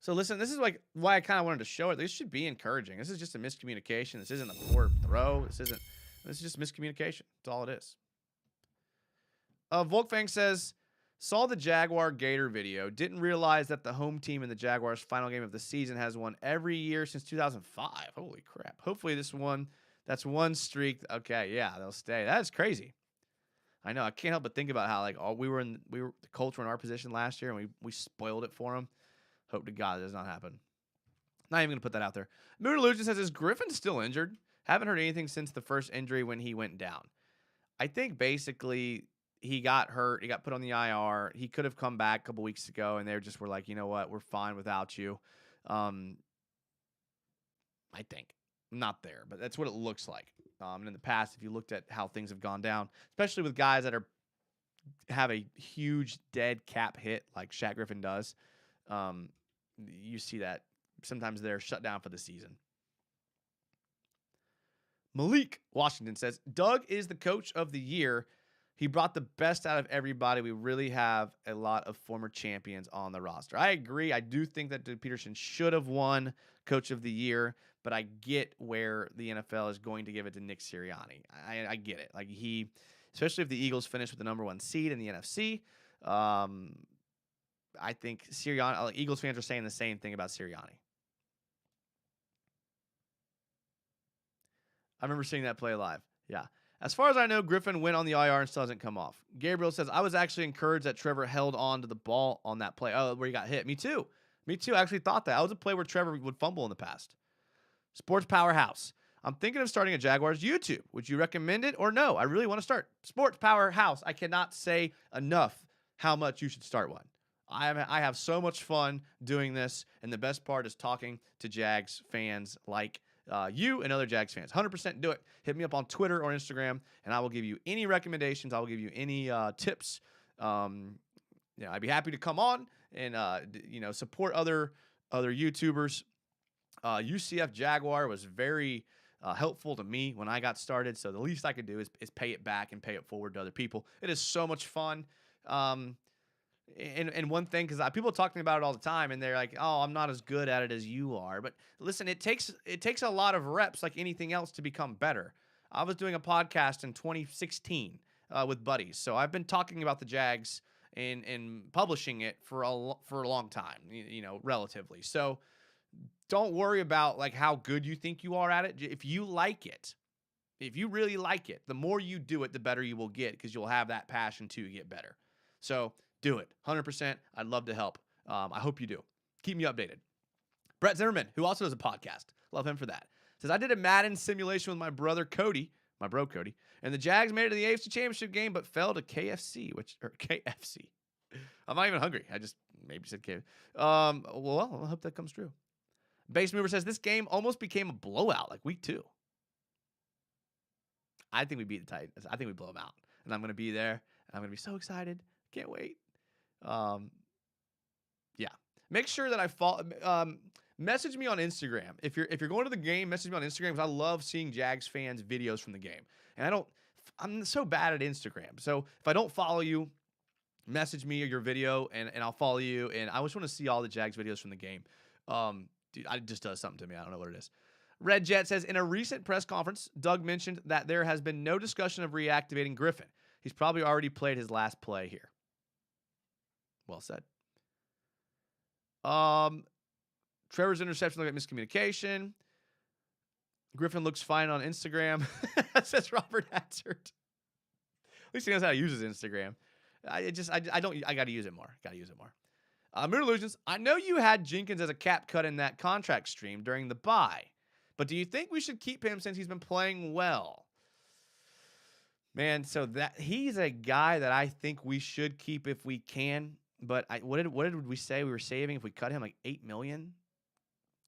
So listen, this is why I kind of wanted to show it. This should be encouraging. This is just a miscommunication. This isn't a poor throw. This is just miscommunication. That's all it is. Volkfang says, saw the Jaguar Gator video. Didn't realize that the home team in the Jaguars' final game of the season has won every year since 2005. Holy crap. Hopefully this one... That's one streak. Okay, yeah, they'll stay. That is crazy. I know. I can't help but think about how we were the Colts were in our position last year and we spoiled it for them. Hope to God it does not happen. Not even gonna put that out there. Moon Illusion says, is Griffin still injured? Haven't heard anything since the first injury when he went down. I think basically he got hurt. He got put on the IR. He could have come back a couple weeks ago, and they just were like, you know what, we're fine without you. I think. Not there, but that's what it looks like. And in the past, if you looked at how things have gone down, especially with guys that have a huge dead cap hit like Shaq Griffin does, you see that sometimes they're shut down for the season. Malik Washington says, Doug is the coach of the year. He brought the best out of everybody. We really have a lot of former champions on the roster. I agree. I do think that Doug Peterson should have won coach of the year, but I get where the NFL is going to give it to Nick Sirianni. I get it. Especially if the Eagles finish with the number 1 seed in the NFC. I think Sirianni, Eagles fans are saying the same thing about Sirianni. I remember seeing that play live. Yeah. As far as I know, Griffin went on the IR and still hasn't come off. Gabriel says, I was actually encouraged that Trevor held on to the ball on that play. Oh, where he got hit. Me too. I actually thought that. That was a play where Trevor would fumble in the past. Sports Powerhouse. I'm thinking of starting a Jaguars YouTube. Would you recommend it or no? I really want to start. Sports Powerhouse. I cannot say enough how much you should start one. I have so much fun doing this, and the best part is talking to Jags fans like you and other Jags fans. 100% do it. Hit me up on Twitter or Instagram, and I will give you any recommendations. I will give you any tips. I'd be happy to come on and support other YouTubers. UCF Jaguar was very helpful to me when I got started, so the least I could do is pay it back and pay it forward to other people. It is so much fun. And one thing, because people talk to me about it all the time, and they're like, "Oh, I'm not as good at it as you are." But listen, it takes a lot of reps, like anything else, to become better. I was doing a podcast in 2016 with buddies, so I've been talking about the Jags and publishing it for a long time, relatively. So don't worry about like how good you think you are at it. If you like it, if you really like it, the more you do it, the better you will get, because you'll have that passion to get better. So do it 100%. I'd love to help. I hope you do. Keep me updated. Brett Zimmerman, who also does a podcast, love him for that, says, I did a Madden simulation with my brother Cody, my bro Cody, and the Jags made it to the AFC Championship game but fell to KFC. I'm not even hungry. I just maybe said KFC. Well, I hope that comes true. Base Mover says, this game almost became a blowout like week 2. I think we beat the Titans. I think we blow them out. And I'm going to be there. And I'm going to be so excited. Can't wait. Yeah. Make sure that I follow. Message me on Instagram. If you're going to the game, message me on Instagram, because I love seeing Jags fans' videos from the game. And I'm so bad at Instagram. So if I don't follow you, message me or your video, and I'll follow you. And I just want to see all the Jags videos from the game. Dude, it just does something to me. I don't know what it is. Red Jet says, in a recent press conference, Doug mentioned that there has been no discussion of reactivating Griffin. He's probably already played his last play here. Well said. Trevor's interception looked like miscommunication. Griffin looks fine on Instagram, says Robert Hatzert. At least he knows how to use his Instagram. I got to use it more. Moon Illusions, I know you had Jenkins as a cap cut in that contract stream during the bye, but do you think we should keep him since he's been playing well? Man, so that he's a guy that I think we should keep if we can. But what did we say we were saving if we cut him, like $8 million?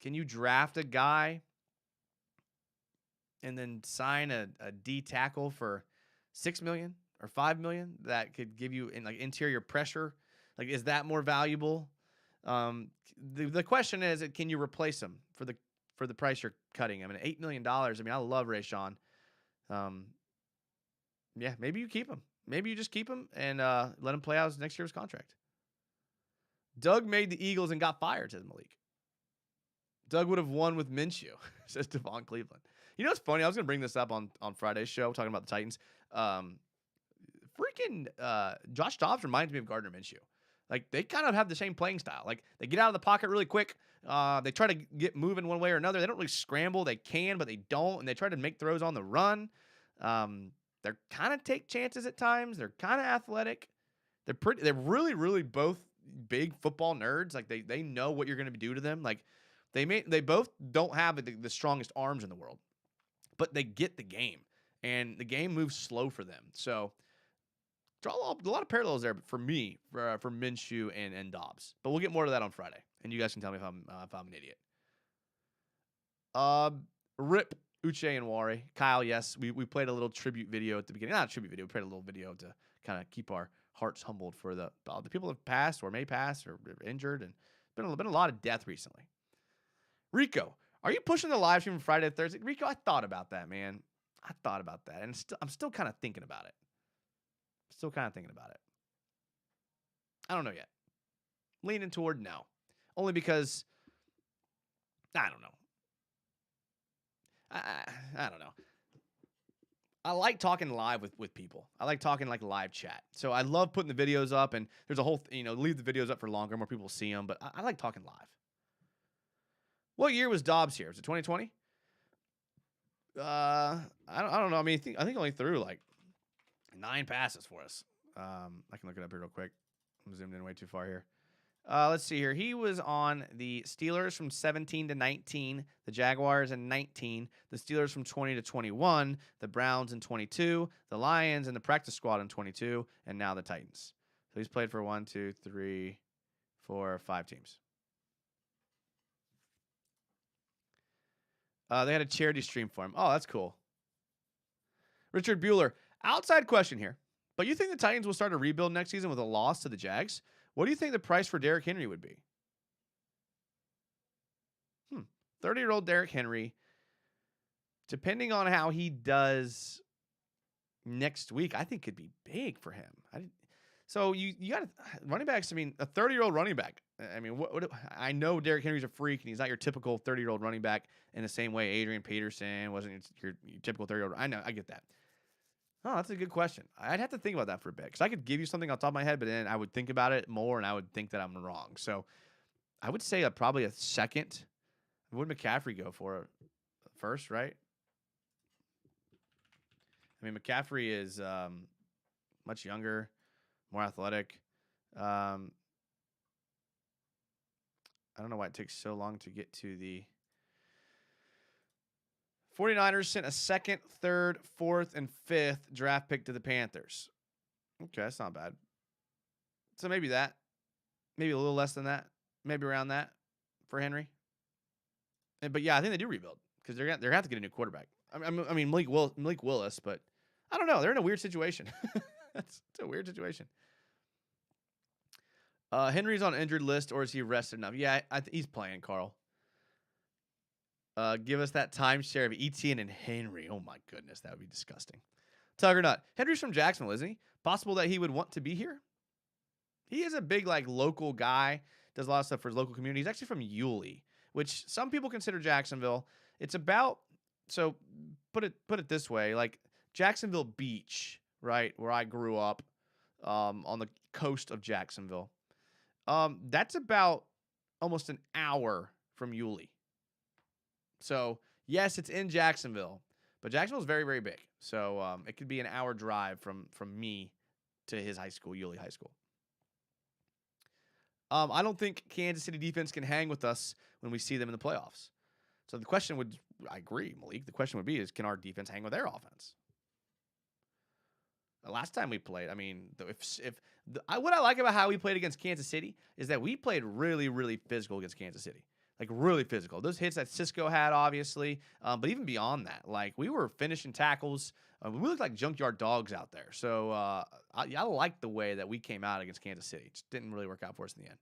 Can you draft a guy and then sign a D tackle for $6 million or $5 million that could give you interior pressure? Like, is that more valuable? The question is, can you replace him for the price you're cutting him? I mean, $8 million. I mean, I love Rayshawn. Yeah, maybe you keep him. Maybe you just keep him and let him play out his next year's contract. Doug made the Eagles and got fired, says Malik. Doug would have won with Minshew, says Devon Cleveland. You know what's funny? I was going to bring this up on Friday's show, talking about the Titans. Josh Dobbs reminds me of Gardner Minshew. Like, they kind of have the same playing style. Like, they get out of the pocket really quick. They try to get moving one way or another. They don't really scramble. They can, but they don't. And they try to make throws on the run. They're kind of take chances at times. They're kind of athletic. They're really, really both big football nerds. Like, they know what you're going to do to them. Like, they both don't have the strongest arms in the world, but they get the game, and the game moves slow for them. So draw a lot of parallels there for me, for Minshew and Dobbs. But we'll get more to that on Friday, and you guys can tell me if I'm an idiot. Rip Uche and Wari. Kyle, yes, we played a little tribute video at the beginning. Not a tribute video. We played a little video to kind of keep our hearts humbled for the people who have passed or may pass or injured, and been a lot of death recently. Rico, are you pushing the live stream from Friday to Thursday? Rico, I thought about that, man. And I'm still kind of thinking about it. I don't know yet. Leaning toward no. Only because, I don't know. I don't know. I like talking live with people. I like talking like live chat. So I love putting the videos up, and there's a whole, leave the videos up for longer, more people see them, but I like talking live. What year was Dobbs here? Was it 2020? I don't know. I mean, I think only threw like 9 passes for us. I can look it up here real quick. I'm zoomed in way too far here. Let's see here. He was on the Steelers from 17 to 19, the Jaguars in 19, the Steelers from 20 to 21, the Browns in 22, the Lions and the practice squad in 22, and now the Titans. So he's played for 1, 2, 3, 4, 5 teams. They had a charity stream for him. Oh, that's cool. Richard Bueller. Outside question here. But you think the Titans will start a rebuild next season with a loss to the Jags? What do you think the price for Derrick Henry would be? 30-year-old Derrick Henry. Depending on how he does next week, I think could be big for him. So you got running backs. I mean, a 30-year-old running back. I mean, I know Derrick Henry's a freak, and he's not your typical 30-year-old running back in the same way Adrian Peterson wasn't your typical 30-year-old. I know, I get that. Oh, that's a good question. I'd have to think about that for a bit because I could give you something off the top of my head, but then I would think about it more, and I would think that I'm wrong. So I would say probably a second. Would McCaffrey go for first, right? I mean, McCaffrey is much younger, more athletic. I don't know why it takes so long to get to the 49ers sent a second, third, fourth, and fifth draft pick to the Panthers. Okay, that's not bad. So maybe that. Maybe a little less than that. Maybe around that for Henry. But yeah, I think they do rebuild because they're going to have to get a new quarterback. I mean, Malik Willis, but I don't know. They're in a weird situation. It's a weird situation. Henry's on injured list, or is he rested enough? Yeah, he's playing, Carl. Give us that timeshare of Etienne and Henry. Oh, my goodness. That would be disgusting. Tugger Nut. Henry's from Jacksonville, isn't he? Possible that he would want to be here? He is a big, local guy. Does a lot of stuff for his local community. He's actually from Yulee, which some people consider Jacksonville. It's about, so put it this way, Jacksonville Beach, right, where I grew up, on the coast of Jacksonville. That's about almost an hour from Yulee. So, yes, it's in Jacksonville, but Jacksonville is very, very big. So, it could be an hour drive from me to his high school, Yulee High School. I don't think Kansas City defense can hang with us when we see them in the playoffs. So the question would, I agree, Malik. The question would be, can our defense hang with their offense? The last time we played, I mean, what I like about how we played against Kansas City is that we played really, really physical against Kansas City. Really physical. Those hits that Cisco had, obviously, but even beyond that, we were finishing tackles. We looked like junkyard dogs out there. So I like the way that we came out against Kansas City. It just didn't really work out for us in the end.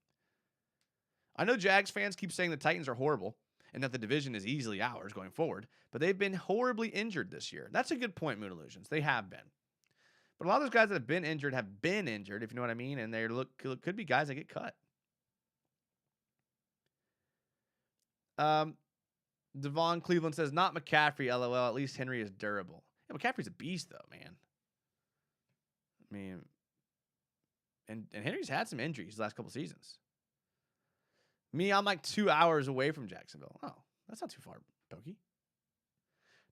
I know Jags fans keep saying the Titans are horrible and that the division is easily ours going forward, but they've been horribly injured this year. That's a good point, Moon Illusions. They have been. But a lot of those guys that have been injured, if you know what I mean, and they could be guys that get cut. Devon Cleveland says, not McCaffrey, LOL. At least Henry is durable. Yeah, McCaffrey's a beast, though, man. I mean, and Henry's had some injuries the last couple seasons. I'm 2 hours away from Jacksonville. Oh, that's not too far, Pokey.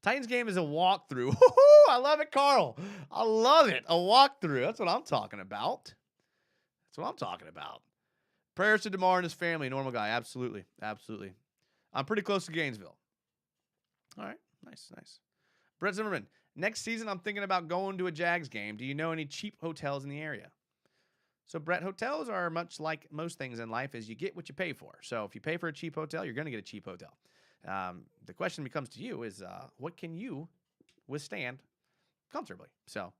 Titans game is a walkthrough. Woo-hoo! I love it, Carl. I love it. A walkthrough. That's what I'm talking about. Prayers to Damar and his family. Normal guy. Absolutely. Absolutely. I'm pretty close to Gainesville. All right. Nice. Brett Zimmerman. Next season, I'm thinking about going to a Jags game. Do you know any cheap hotels in the area? So, Brett, hotels are much like most things in life is you get what you pay for. So, if you pay for a cheap hotel, you're going to get a cheap hotel. The question becomes to you is, what can you withstand comfortably? So,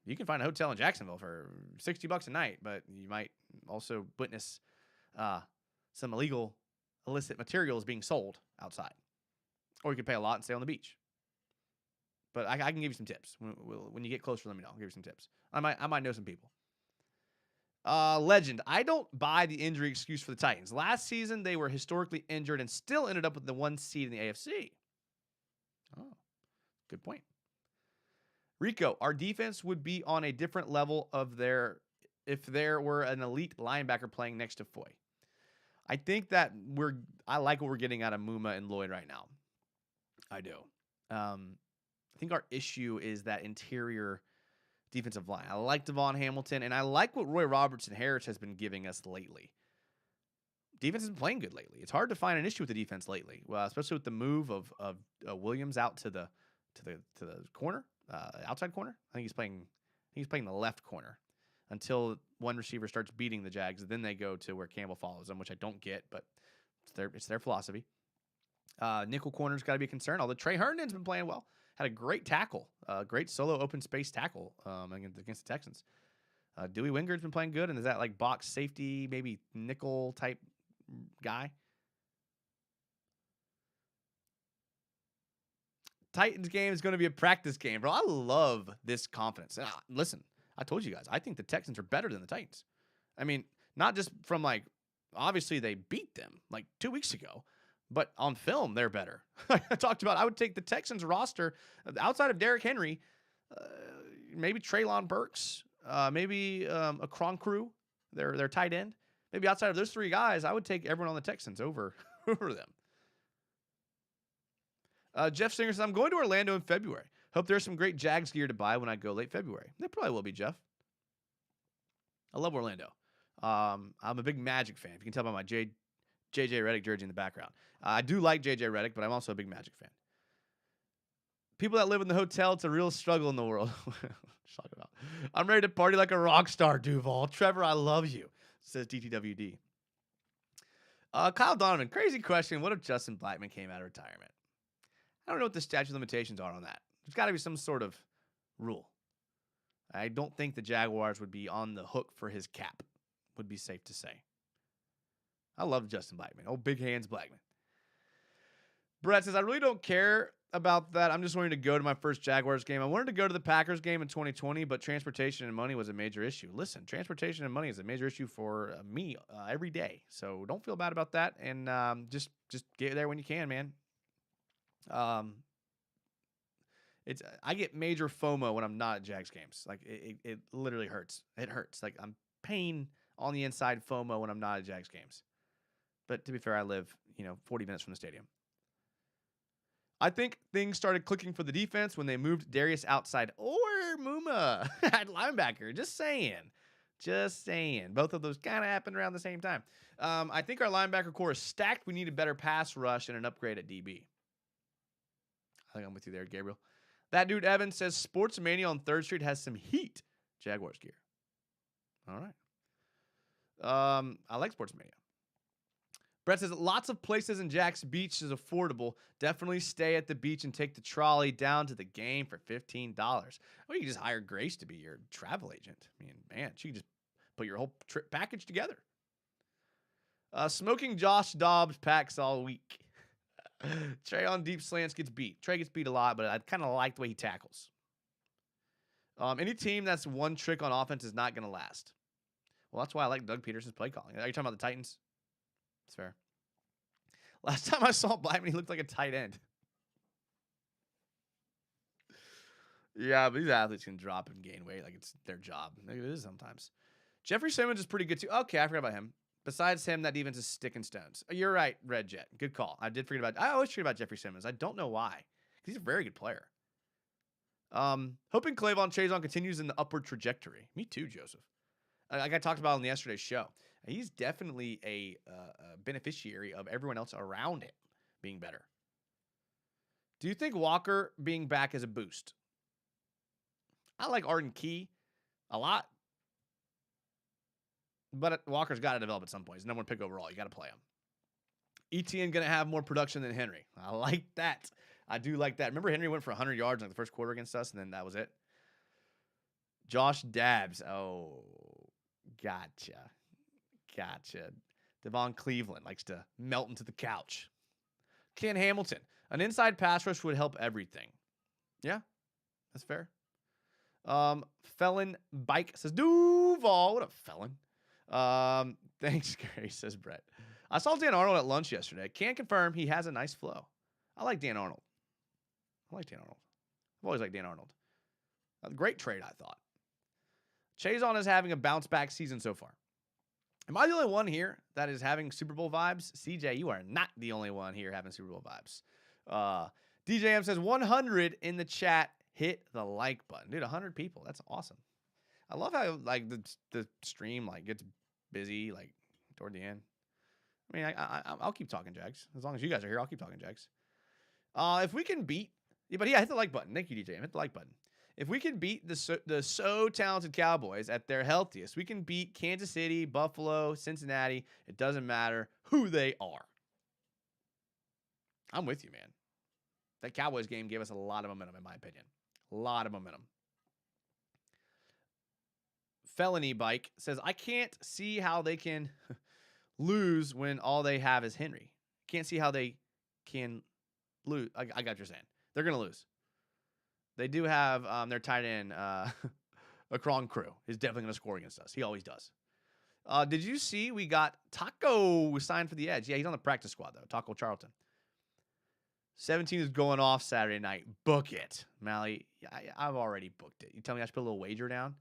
you can find a hotel in Jacksonville for $60 a night, but you might also witness some illicit materials being sold outside. Or you could pay a lot and stay on the beach. But I can give you some tips. When you get closer, let me know. I'll give you some tips. I might know some people. Legend. I don't buy the injury excuse for the Titans. Last season, they were historically injured and still ended up with the 1 seed in the AFC. Oh, good point. Rico, our defense would be on a different level if there were an elite linebacker playing next to Foy. I think that I like what we're getting out of Muma and Lloyd right now. I do. I think our issue is that interior defensive line. I like Devon Hamilton, and I like what Roy Robertson-Harris has been giving us lately. Defense has been playing good lately. It's hard to find an issue with the defense lately, well, especially with the move of Williams out to the corner, outside corner. I think he's playing the left corner until one receiver starts beating the Jags. Then they go to where Campbell follows them, which I don't get, but it's their philosophy. Nickel corner's got to be a concern, although Trey Herndon's been playing well. Had a great tackle, great solo open space tackle against the Texans. Dewey Wingard's been playing good, and is that box safety, maybe nickel type guy? Titans game is going to be a practice game, bro. I love this confidence. Listen, I told you guys, I think the Texans are better than the Titans. I mean, not just from like, obviously they beat them like 2 weeks ago, but on film, they're better. I talked about, I would take the Texans roster outside of Derrick Henry, maybe Treylon Burks, maybe a Kronkru, their tight end. Maybe outside of those three guys, I would take everyone on the Texans over them. Jeff Singer says, I'm going to Orlando in February. Hope there's some great Jags gear to buy when I go late February. There probably will be, Jeff. I love Orlando. I'm a big Magic fan. If you can tell by my JJ Redick jersey in the background. I do like JJ Redick, but I'm also a big Magic fan. People that live in the hotel, it's a real struggle in the world. Talk about. I'm ready to party like a rock star, Duval. Trevor, I love you, says DTWD. Kyle Donovan, crazy question. What if Justin Blackmon came out of retirement? I don't know what the statute of limitations are on that. There's got to be some sort of rule. I don't think the Jaguars would be on the hook for his cap, would be safe to say. I love Justin Blackmon. Oh, big hands Blackmon. Brett says, I really don't care about that. I'm just wanting to go to my first Jaguars game. I wanted to go to the Packers game in 2020, but transportation and money was a major issue. Listen, transportation and money is a major issue for me every day. So don't feel bad about that. And just get there when you can, man. I get major FOMO when I'm not at Jags games. Like it literally hurts. It hurts. Like I'm pain on the inside FOMO when I'm not at Jags games. But to be fair, I live, 40 minutes from the stadium. I think things started clicking for the defense when they moved Darius outside or Muma at linebacker. Just saying. Both of those kind of happened around the same time. I think our linebacker core is stacked. We need a better pass rush and an upgrade at DB. I think I'm with you there, Gabriel. That dude Evan says Sports Mania on 3rd Street has some heat Jaguars gear. All right. I like Sports Mania. Brett says lots of places in Jack's Beach is affordable. Definitely stay at the beach and take the trolley down to the game for $15. Or you can just hire Grace to be your travel agent. I mean, man, she can just put your whole trip package together. Smoking Josh Dobbs packs all week. Trey on deep slants gets beat. Trey gets beat a lot, but I kind of like the way he tackles. Any team that's one trick on offense is not going to last. Well, that's why I like Doug Peterson's play calling. Are you talking about the Titans? It's fair. Last time I saw Blackmon, he looked like a tight end. Yeah, but these athletes can drop and gain weight like it's their job. Maybe it is sometimes. Jeffrey Simmons is pretty good too. Okay, I forgot about him. Besides him, that defense is sticking stones. You're right, Red Jet. Good call. I always forget about Jeffrey Simmons. I don't know why. He's a very good player. Hoping Clavon Chazon continues in the upward trajectory. Me too, Joseph. Like I talked about on yesterday's show. He's definitely a beneficiary of everyone else around him being better. Do you think Walker being back is a boost? I like Arden Key a lot. But Walker's got to develop at some point. He's number one pick overall. You got to play him. ETN going to have more production than Henry. I like that. I do like that. Remember Henry went for 100 yards in the first quarter against us, and then that was it? Josh Dabbs. Oh, gotcha. Devon Cleveland likes to melt into the couch. Ken Hamilton. An inside pass rush would help everything. Yeah, that's fair. Felon Bike says, Duval. What a felon. Thanks, Gary, says Brett. I saw Dan Arnold at lunch yesterday. Can't confirm he has a nice flow. I like Dan Arnold. I've always liked Dan Arnold. A great trade, I thought. Chazon is having a bounce back season so far. Am I the only one here that is having Super Bowl vibes? CJ, you are not the only one here having Super Bowl vibes. DJM says 100 in the chat. Hit the like button. Dude, 100 people. That's awesome. I love how like the stream like gets busy like toward the end. I mean, I'll keep talking Jags as long as you guys are here. I'll keep talking Jags. If we can beat, but yeah, hit the like button. Thank you, DJ. Hit the like button. If we can beat the so talented Cowboys at their healthiest, we can beat Kansas City, Buffalo, Cincinnati. It doesn't matter who they are. I'm with you, man. That Cowboys game gave us a lot of momentum, in my opinion. A lot of momentum. Felony Bike says, I can't see how they can lose when all they have is Henry. Can't see how they can lose. I got what you're saying. They're going to lose. They do have their tight end, a Kron crew is definitely going to score against us. He always does. Did you see we got Taco signed for the Edge? Yeah, he's on the practice squad, though. Taco Charlton. 17 is going off Saturday night. Book it. Mally, I've already booked it. You tell me I should put a little wager down?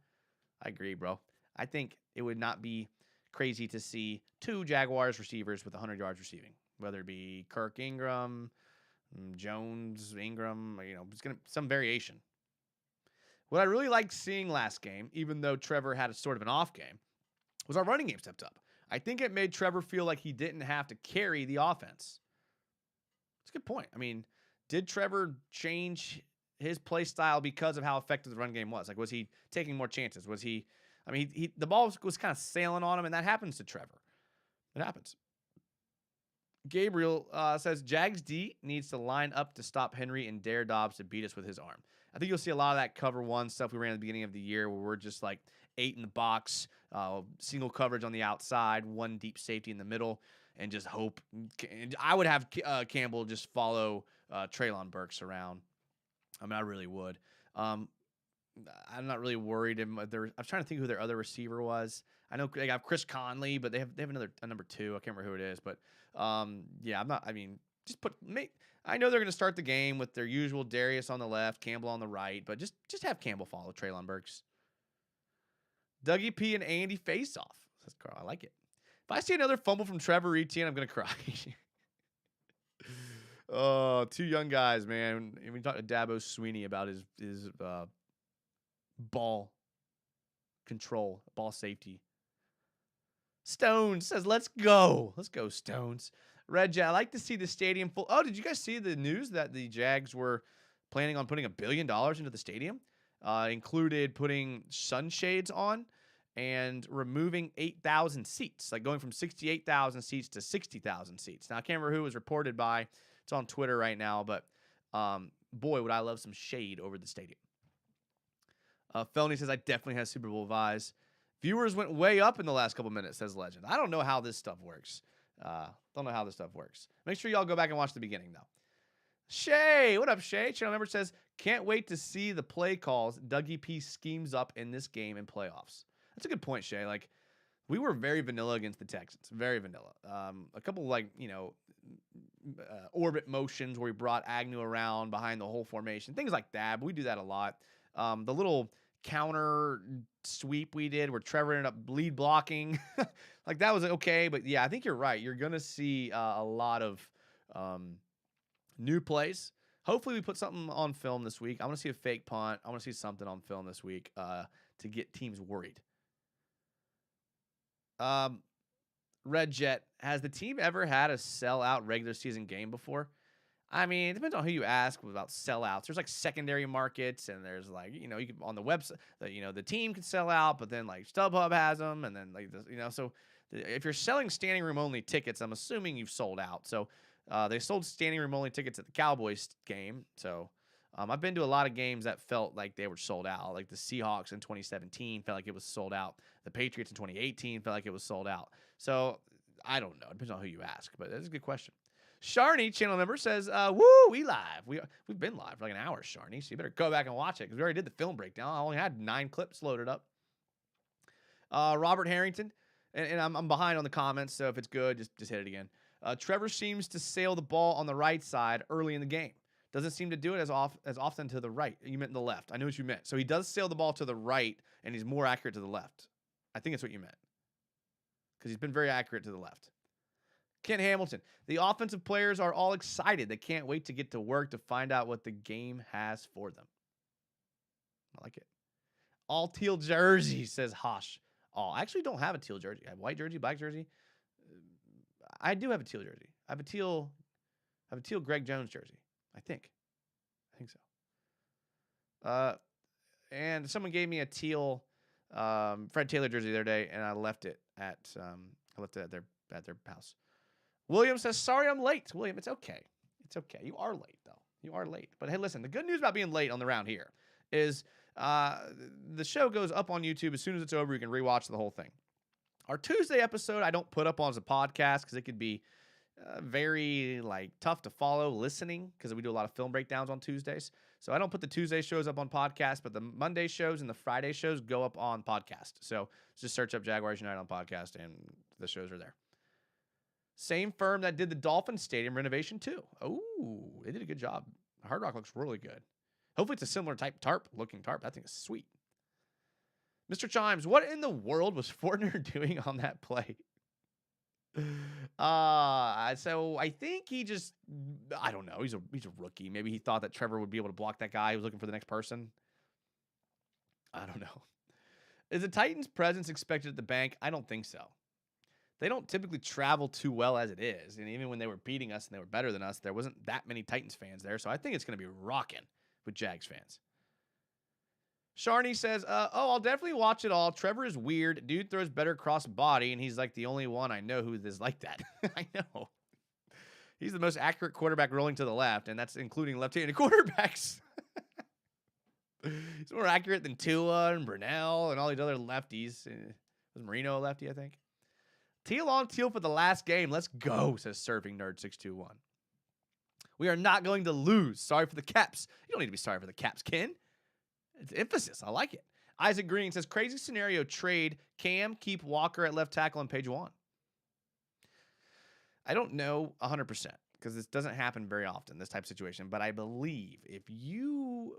I agree, bro. I think it would not be crazy to see 2 Jaguars receivers with 100 yards receiving, whether it be Kirk Ingram, Jones, Ingram, it's going to some variation. What I really liked seeing last game, even though Trevor had a sort of an off game, was our running game stepped up. I think it made Trevor feel like he didn't have to carry the offense. It's a good point. I mean, did Trevor change his play style because of how effective the run game was? Like, was he taking more chances? Was he? I mean, the ball was kind of sailing on him, and that happens to Trevor. It happens. Gabriel says Jags D needs to line up to stop Henry and dare Dobbs to beat us with his arm. I think you'll see a lot of that cover one stuff we ran at the beginning of the year where we're just like 8 in the box, single coverage on the outside, 1 deep safety in the middle, and just hope. I would have Campbell just follow Treylon Burks around. I mean, I really would. I'm not really worried. I'm trying to think who their other receiver was. I know they got Chris Conley, but they have a number 2. I can't remember who it is, but yeah, I'm not. I mean, I know they're going to start the game with their usual Darius on the left, Campbell on the right, but just have Campbell follow Treylon Burks. Dougie P and Andy face off. Says Carl, I like it. If I see another fumble from Trevor Etienne, I'm going to cry. Oh, 2 young guys, man. We talked to Dabo Sweeney about his ball control, ball safety. Stones says, let's go. Let's go, Stones. Red Jet, I like to see the stadium full. Oh, did you guys see the news that the Jags were planning on putting $1 billion into the stadium? Included putting sunshades on and removing 8,000 seats, like going from 68,000 seats to 60,000 seats. Now, I can't remember who it was reported by. It's on Twitter right now, but boy, would I love some shade over the stadium. Felony says, I definitely have Super Bowl vibes. Viewers went way up in the last couple minutes, says Legend. I don't know how this stuff works. Make sure y'all go back and watch the beginning, though. Shay, what up, Shay? Channel member says, can't wait to see the play calls Dougie P schemes up in this game and playoffs. That's a good point, Shay. Like, we were very vanilla against the Texans. Very vanilla. A couple, orbit motions where we brought Agnew around behind the whole formation. Things like that, but we do that a lot. The little counter sweep we did where Trevor ended up lead blocking. Like, that was okay, but yeah, I think you're right. You're going to see a lot of new plays. Hopefully we put something on film this week. I want to see a fake punt. I want to see something on film this week to get teams worried. Red Jet, has the team ever had a sellout regular season game before? I mean, it depends on who you ask about sellouts. There's like secondary markets, and there's like, you can on the website, the team can sell out, but then like StubHub has them, and then like so if you're selling standing room only tickets, I'm assuming you've sold out. So they sold standing room only tickets at the Cowboys game. So I've been to a lot of games that felt like they were sold out. Like the Seahawks in 2017 felt like it was sold out. The Patriots in 2018 felt like it was sold out. So I don't know. It depends on who you ask, but that's a good question. Sharney, channel member, says, woo, we live. We've been live for like an hour, Sharney, so you better go back and watch it because we already did the film breakdown. I only had 9 clips loaded up. Robert Harrington, and I'm behind on the comments, so if it's good, just hit it again. Trevor seems to sail the ball on the right side early in the game. Doesn't seem to do it as often to the right. You meant the left. I knew what you meant. So he does sail the ball to the right, and he's more accurate to the left. I think that's what you meant because he's been very accurate to the left. Ken Hamilton, the offensive players are all excited. They can't wait to get to work to find out what the game has for them. I like it. All teal jersey, says Hosh. Oh, I actually don't have a teal jersey. I have white jersey, black jersey. I do have a teal jersey. I have a teal Greg Jones jersey. I think so. And someone gave me a teal Fred Taylor jersey the other day, and I left it at their house. William says, sorry I'm late. William, it's okay. It's okay. You are late, though. You are late. But hey, listen, the good news about being late on the round here is the show goes up on YouTube. As soon as it's over, you can rewatch the whole thing. Our Tuesday episode, I don't put up on as a podcast because it could be very tough to follow listening because we do a lot of film breakdowns on Tuesdays. So I don't put the Tuesday shows up on podcast, but the Monday shows and the Friday shows go up on podcast. So just search up Jaguars United on podcast, and the shows are there. Same firm that did the Dolphins Stadium renovation too. Oh, they did a good job. Hard Rock looks really good. Hopefully it's a similar type looking tarp. That thing is sweet. Mr. Chimes, what in the world was Fortner doing on that play? So I think he just, I don't know. He's a rookie. Maybe he thought that Trevor would be able to block that guy. He was looking for the next person. I don't know. Is the Titans' presence expected at the bank? I don't think so. They don't typically travel too well as it is. And even when they were beating us and they were better than us, there wasn't that many Titans fans there. So I think it's going to be rocking with Jags fans. Sharney says, I'll definitely watch it all. Trevor is weird. Dude throws better cross body, and he's like the only one I know who is like that. I know. He's the most accurate quarterback rolling to the left, and that's including left-handed quarterbacks. He's more accurate than Tua and Brunell and all these other lefties. Was Marino a lefty, I think? Teal on teal for the last game. Let's go, says Surfing Nerd 621. We are not going to lose. Sorry for the Caps. You don't need to be sorry for the Caps, Ken. It's emphasis. I like it. Isaac Green says, crazy scenario, trade Cam, keep Walker at left tackle on page 1. I don't know 100% because this doesn't happen very often, this type of situation. But I believe you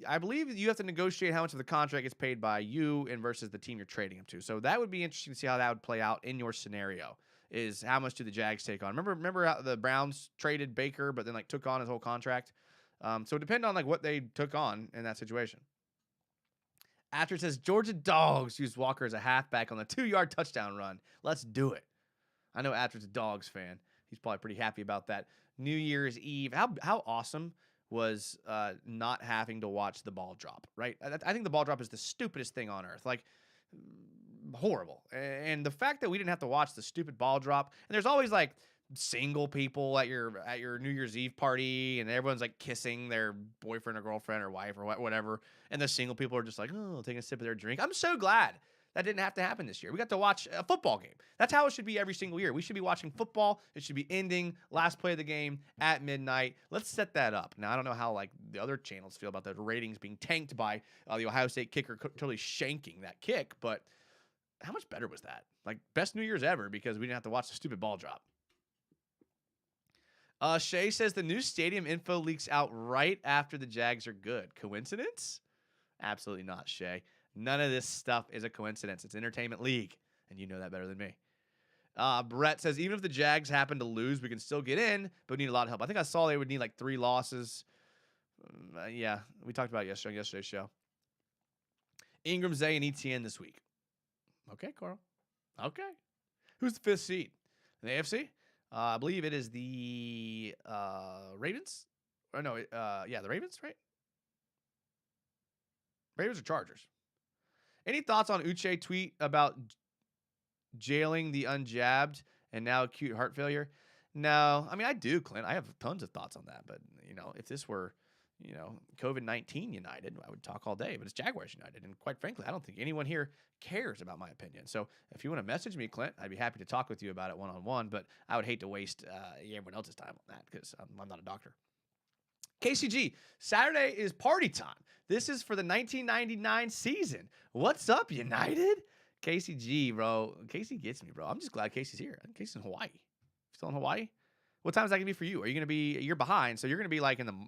have to negotiate how much of the contract gets paid by you and versus the team you're trading him to. So that would be interesting to see how that would play out in your scenario. Is how much do the Jags take on? Remember how the Browns traded Baker, but then took on his whole contract. So it depends on what they took on in that situation. After it says Georgia Dogs used Walker as a halfback on the 2-yard touchdown run. Let's do it. I know After's a Dogs fan. He's probably pretty happy about that. New Year's Eve. How awesome was not having to watch the ball drop, right? I think the ball drop is the stupidest thing on earth. Horrible. And the fact that we didn't have to watch the stupid ball drop, and there's always single people at your New Year's Eve party, and everyone's kissing their boyfriend or girlfriend or wife or whatever, and the single people are just taking a sip of their drink. I'm so glad that didn't have to happen this year. We got to watch a football game. That's how it should be every single year. We should be watching football. It should be ending last play of the game at midnight. Let's set that up. Now, I don't know how the other channels feel about the ratings being tanked by the Ohio State kicker totally shanking that kick, but how much better was that? Best New Year's ever because we didn't have to watch the stupid ball drop. Shay says the new stadium info leaks out right after the Jags are good. Coincidence? Absolutely not, Shay. None of this stuff is a coincidence. It's Entertainment League, and you know that better than me. Brett says, even if the Jags happen to lose, we can still get in, but we need a lot of help. I think I saw they would need 3 losses. Yeah, we talked about it on yesterday's show. Ingram, Zay, and ETN this week. Okay, Carl. Okay. Who's the 5th seed? In the AFC? I believe it is the Ravens. Or no, the Ravens, right? Ravens or Chargers? Any thoughts on Uche tweet about jailing the unjabbed and now acute heart failure? No. I mean, I do, Clint. I have tons of thoughts on that. But, if this were, COVID-19 United, I would talk all day. But it's Jaguars United. And quite frankly, I don't think anyone here cares about my opinion. So if you want to message me, Clint, I'd be happy to talk with you about it one-on-one. But I would hate to waste everyone else's time on that because I'm not a doctor. KCG, Saturday is party time. This is for the 1999 season. What's up, United? KCG, bro. Casey gets me, bro. I'm just glad Casey's here. Casey's in Hawaii. Still in Hawaii? What time is that going to be for you? Are you going to be, you're behind, so you're going to be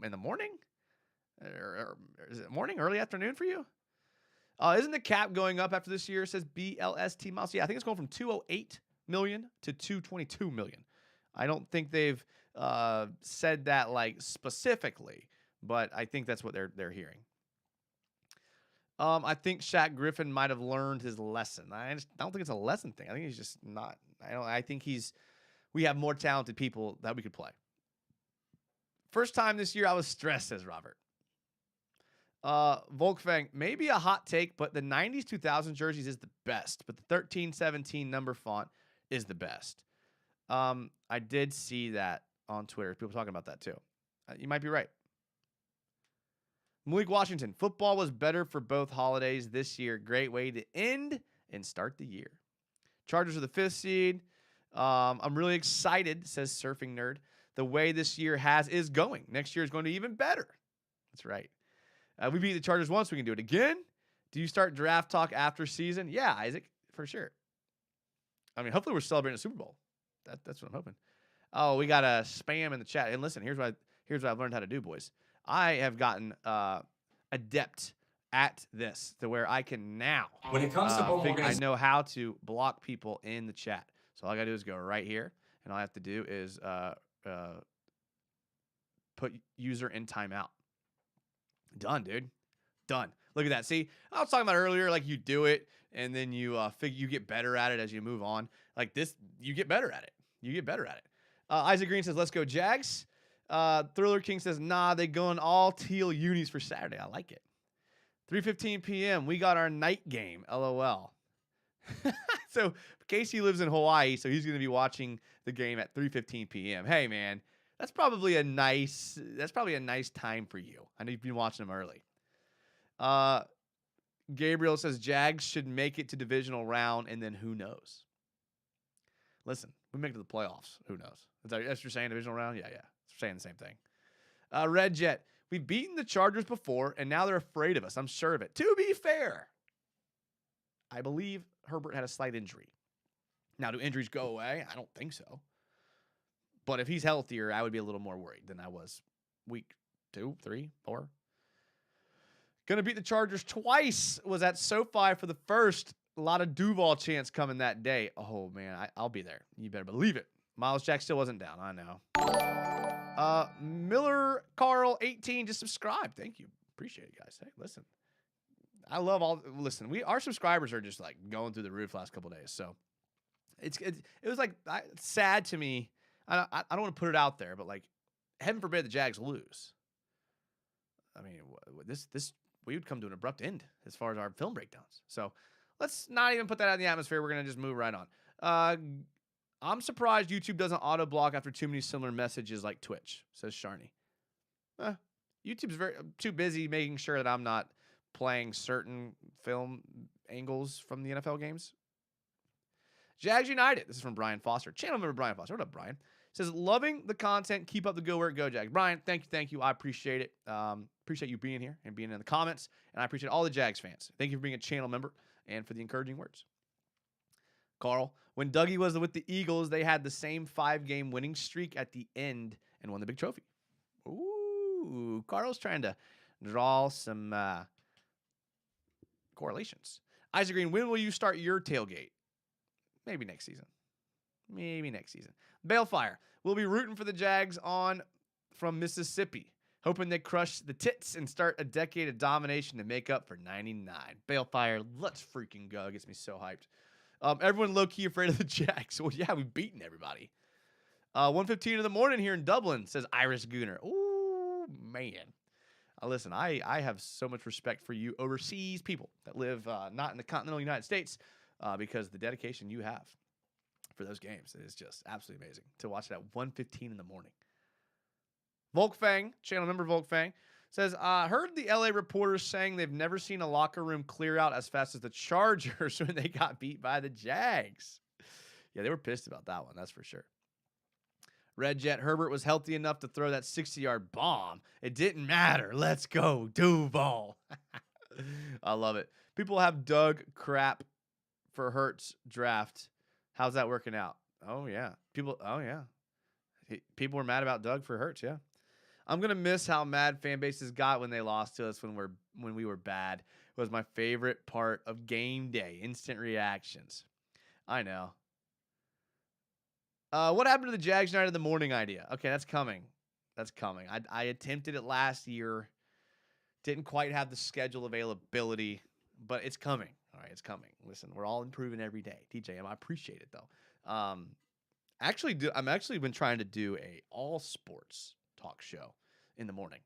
in the morning? Or is it morning, early afternoon for you? Isn't the cap going up after this year? It says BLST miles. Yeah, I think it's going from 208 million to 222 million. I don't think they've said that specifically, but I think that's what they're hearing. I think Shaq Griffin might have learned his lesson. I don't think it's a lesson thing. I think he's just not. I think we have more talented people that we could play. First time this year I was stressed, says Robert. Volkfang, maybe a hot take, but the 90s 2000 jerseys is the best, but the 13-17 number font is the best. I did see that on Twitter. People talking about that too. You might be right. Malik Washington, football was better for both holidays this year. Great way to end and start the year. Chargers are the 5th seed. I'm really excited, says Surfing Nerd. The way this year is going. Next year is going to be even better. That's right. We beat the Chargers once. We can do it again. Do you start draft talk after season? Yeah, Isaac, for sure. I mean, hopefully we're celebrating a Super Bowl. That's what I'm hoping. Oh, we got a spam in the chat. And listen, here's what I've learned how to do, boys. I have gotten adept at this to where I can now. When it comes to I know how to block people in the chat. So all I gotta do is go right here, and all I have to do is put user in timeout. Done, dude. Done. Look at that. See, I was talking about earlier, like you do it, and then you you get better at it as you move on. Like this, you get better at it. You get better at it. Isaac Green says, "Let's go Jags." Thriller King says, "Nah, they going all teal unis for Saturday." I like it. 3:15 p.m. We got our night game. LOL. So Casey lives in Hawaii, so he's going to be watching the game at 3:15 p.m. Hey, man, that's probably a nice time for you. I know you've been watching them early. Gabriel says Jags should make it to divisional round, and then who knows? Listen, we make it to the playoffs. Who knows? That's what you're saying, divisional round? Yeah. Saying the same thing. Red Jet, we've beaten the Chargers before, and now they're afraid of us. I'm sure of it. To be fair, I believe Herbert had a slight injury. Now, do injuries go away? I don't think so. But if he's healthier, I would be a little more worried than I was week 2, 3, 4. Going to beat the Chargers twice. Was at SoFi for the first. A lot of Duval chants coming that day. Oh, man, I'll be there. You better believe it. Miles Jack still wasn't down. I know. Miller Carl 18 just subscribed. Thank you. Appreciate it, guys. Hey, listen. I love listen, our subscribers are just like going through the roof last couple of days. So it was like sad to me. I don't want to put it out there, but like heaven forbid the Jags lose. I mean, this we would come to an abrupt end as far as our film breakdowns. So let's not even put that out in the atmosphere. We're going to just move right on. I'm surprised YouTube doesn't auto block after too many similar messages like Twitch, says Sharney. YouTube's too busy making sure that I'm not playing certain film angles from the NFL games. Jags United. This is from Brian Foster. Channel member Brian Foster. What up, Brian? Says, loving the content. Keep up the good work. Go, Jags. Brian, thank you. I appreciate it. Appreciate you being here and being in the comments. And I appreciate all the Jags fans. Thank you for being a channel member and for the encouraging words. Carl, when Dougie was with the Eagles, they had the same 5-game winning streak at the end and won the big trophy. Ooh, Carl's trying to draw some correlations. Isaac Green, when will you start your tailgate? Maybe next season. Balefire, we'll be rooting for the Jags on from Mississippi, hoping they crush the tits and start a decade of domination to make up for 99. Balefire, let's freaking go. It gets me so hyped. Everyone low-key afraid of the Jags. Well, yeah, we've beaten everybody. 1:15 in the morning here in Dublin, says Iris Gooner. Ooh, man. Listen, I have so much respect for you overseas people that live not in the continental United States because the dedication you have for those games is just absolutely amazing to watch it at 1:15 in the morning. Volkfang, channel member Volkfang, says, heard the LA reporters saying they've never seen a locker room clear out as fast as the Chargers when they got beat by the Jags. Yeah, they were pissed about that one, that's for sure. Red Jet, Herbert was healthy enough to throw that 60-yard bomb. It didn't matter. Let's go, Duval. I love it. People have dug crap for Hurts draft. How's that working out? Oh, yeah. People were mad about Doug for Hurts, yeah. I'm going to miss how mad fan bases got when they lost to us when we were bad. It was my favorite part of game day, instant reactions. I know. What happened to the Jags Night in the Morning idea? Okay, that's coming. I attempted it last year. Didn't quite have the schedule availability, but it's coming. All right, it's coming. Listen, we're all improving every day. TJM, I appreciate it, though. I'm actually been trying to do a all sports talk show in the morning.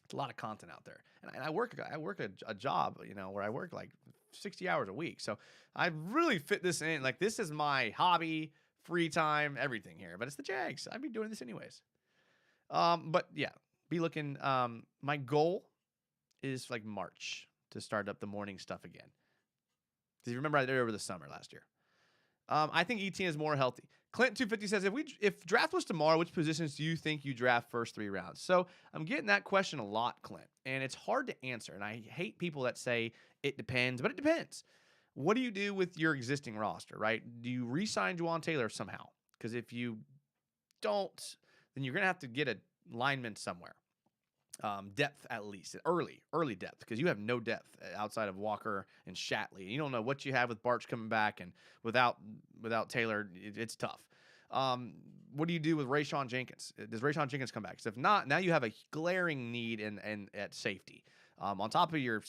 It's a lot of content out there, and I work a job, where I work like 60 hours a week. So I really fit this in. Like, this is my hobby, free time, everything here. But it's the Jags. I'd be doing this anyways. But yeah, be looking. My goal is like March to start up the morning stuff again. Because you remember I did it over the summer last year. I think ETN is more healthy. Clint 250 says, if draft was tomorrow, which positions do you think you draft first 3 rounds? So I'm getting that question a lot, Clint, and it's hard to answer. And I hate people that say it depends, but it depends. What do you do with your existing roster, right? Do you re-sign Juwan Taylor somehow? Because if you don't, then you're going to have to get a lineman somewhere. Depth at least, early depth, because you have no depth outside of Walker and Shatley. You don't know what you have with Barch coming back, and without Taylor, it's tough. What do you do with Rayshon Jenkins? Does Rayshon Jenkins come back? Because if not, now you have a glaring need in at safety. On top of your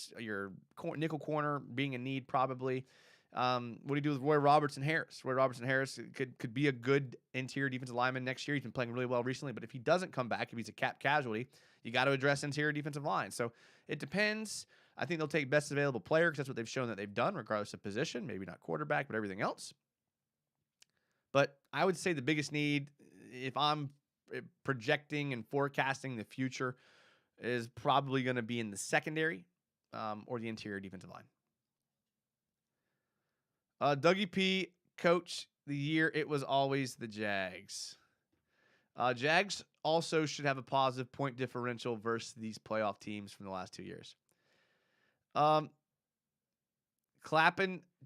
nickel corner being a need probably. What do you do with Roy Robertson Harris? Roy Robertson Harris could be a good interior defensive lineman next year. He's been playing really well recently, but if he doesn't come back, if he's a cap casualty, you got to address interior defensive line. So it depends. I think they'll take best available player because that's what they've shown that they've done, regardless of position. Maybe not quarterback, but everything else. But I would say the biggest need, if I'm projecting and forecasting the future, is probably going to be in the secondary or the interior defensive line. Dougie P, coach the year, it was always the Jags. Jags also should have a positive point differential versus these playoff teams from the last 2 years.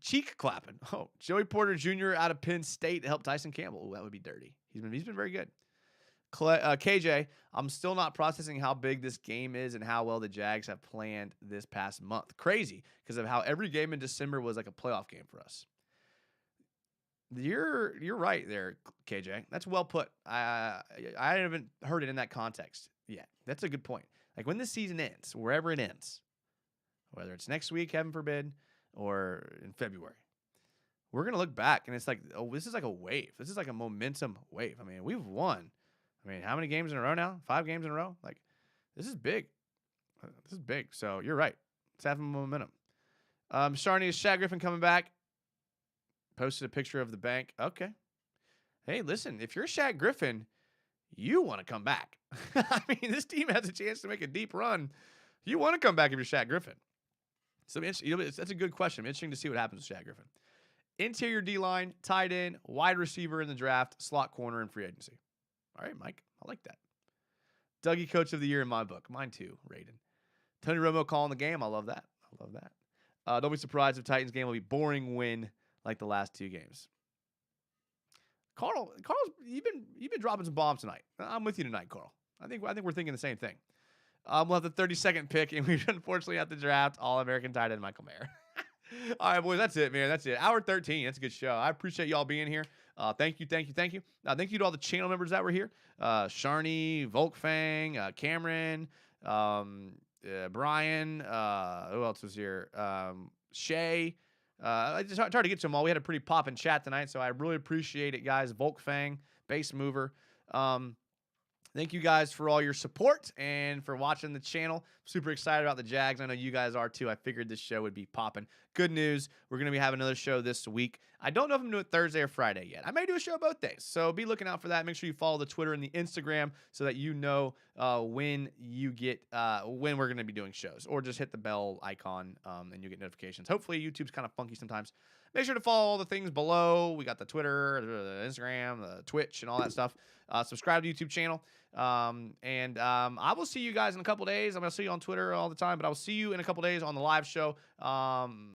Cheek clapping. Oh, Joey Porter Jr. out of Penn State to help Tyson Campbell. Ooh, that would be dirty. He's been very good. KJ, I'm still not processing how big this game is and how well the Jags have planned this past month. Crazy, because of how every game in December was like a playoff game for us. You're right there, KJ. That's well put. I haven't heard it in that context yet. That's a good point. Like when this season ends, wherever it ends, whether it's next week, heaven forbid, or in February, we're going to look back and it's like, oh, this is like a wave. This is like a momentum wave. I mean, we've won. I mean, how many games in a row now? 5 games in a row? Like, this is big. This is big. So you're right. It's having momentum. Sharney, is Shaq Griffin coming back? Posted a picture of the bank. Okay. Hey, listen, if you're Shaq Griffin, you want to come back. I mean, this team has a chance to make a deep run. You want to come back if you're Shaq Griffin. So that's a good question. Interesting to see what happens with Shaq Griffin. Interior D-line, tight end, wide receiver in the draft, slot corner, and free agency. All right, Mike. I like that. Dougie, coach of the year in my book. Mine too, Raiden. Tony Romo calling the game. I love that. Don't be surprised if Titans game will be boring win like the last 2 games. Carl's you've been dropping some bombs tonight. I'm with you tonight, Carl. I think we're thinking the same thing. We'll have the 32nd pick, and we unfortunately have to draft All-American tight end Michael Mayer. All right, boys, that's it, man. That's it. Hour 13. That's a good show. I appreciate y'all being here. Thank you. Thank you to all the channel members that were here. Sharney, Volkfang, Cameron, Brian. Who else was here? Shay. I just tried to get to them all. We had a pretty poppin' chat tonight, so I really appreciate it, guys. Volkfang, Base Mover. Thank you guys for all your support and for watching the channel. Super excited about the Jags. I know you guys are too. I figured this show would be popping. Good news. We're going to be having another show this week. I don't know if I'm doing it Thursday or Friday yet. I may do a show both days. So be looking out for that. Make sure you follow the Twitter and the Instagram so that you know when we're going to be doing shows. Or just hit the bell icon and you get notifications. Hopefully YouTube's kind of funky sometimes. Make sure to follow all the things below. We got the Twitter, the Instagram, the Twitch, and all that stuff. Subscribe to the YouTube channel. I will see you guys in a couple days. I'm going to see you on Twitter all the time, but I will see you in a couple days on the live show.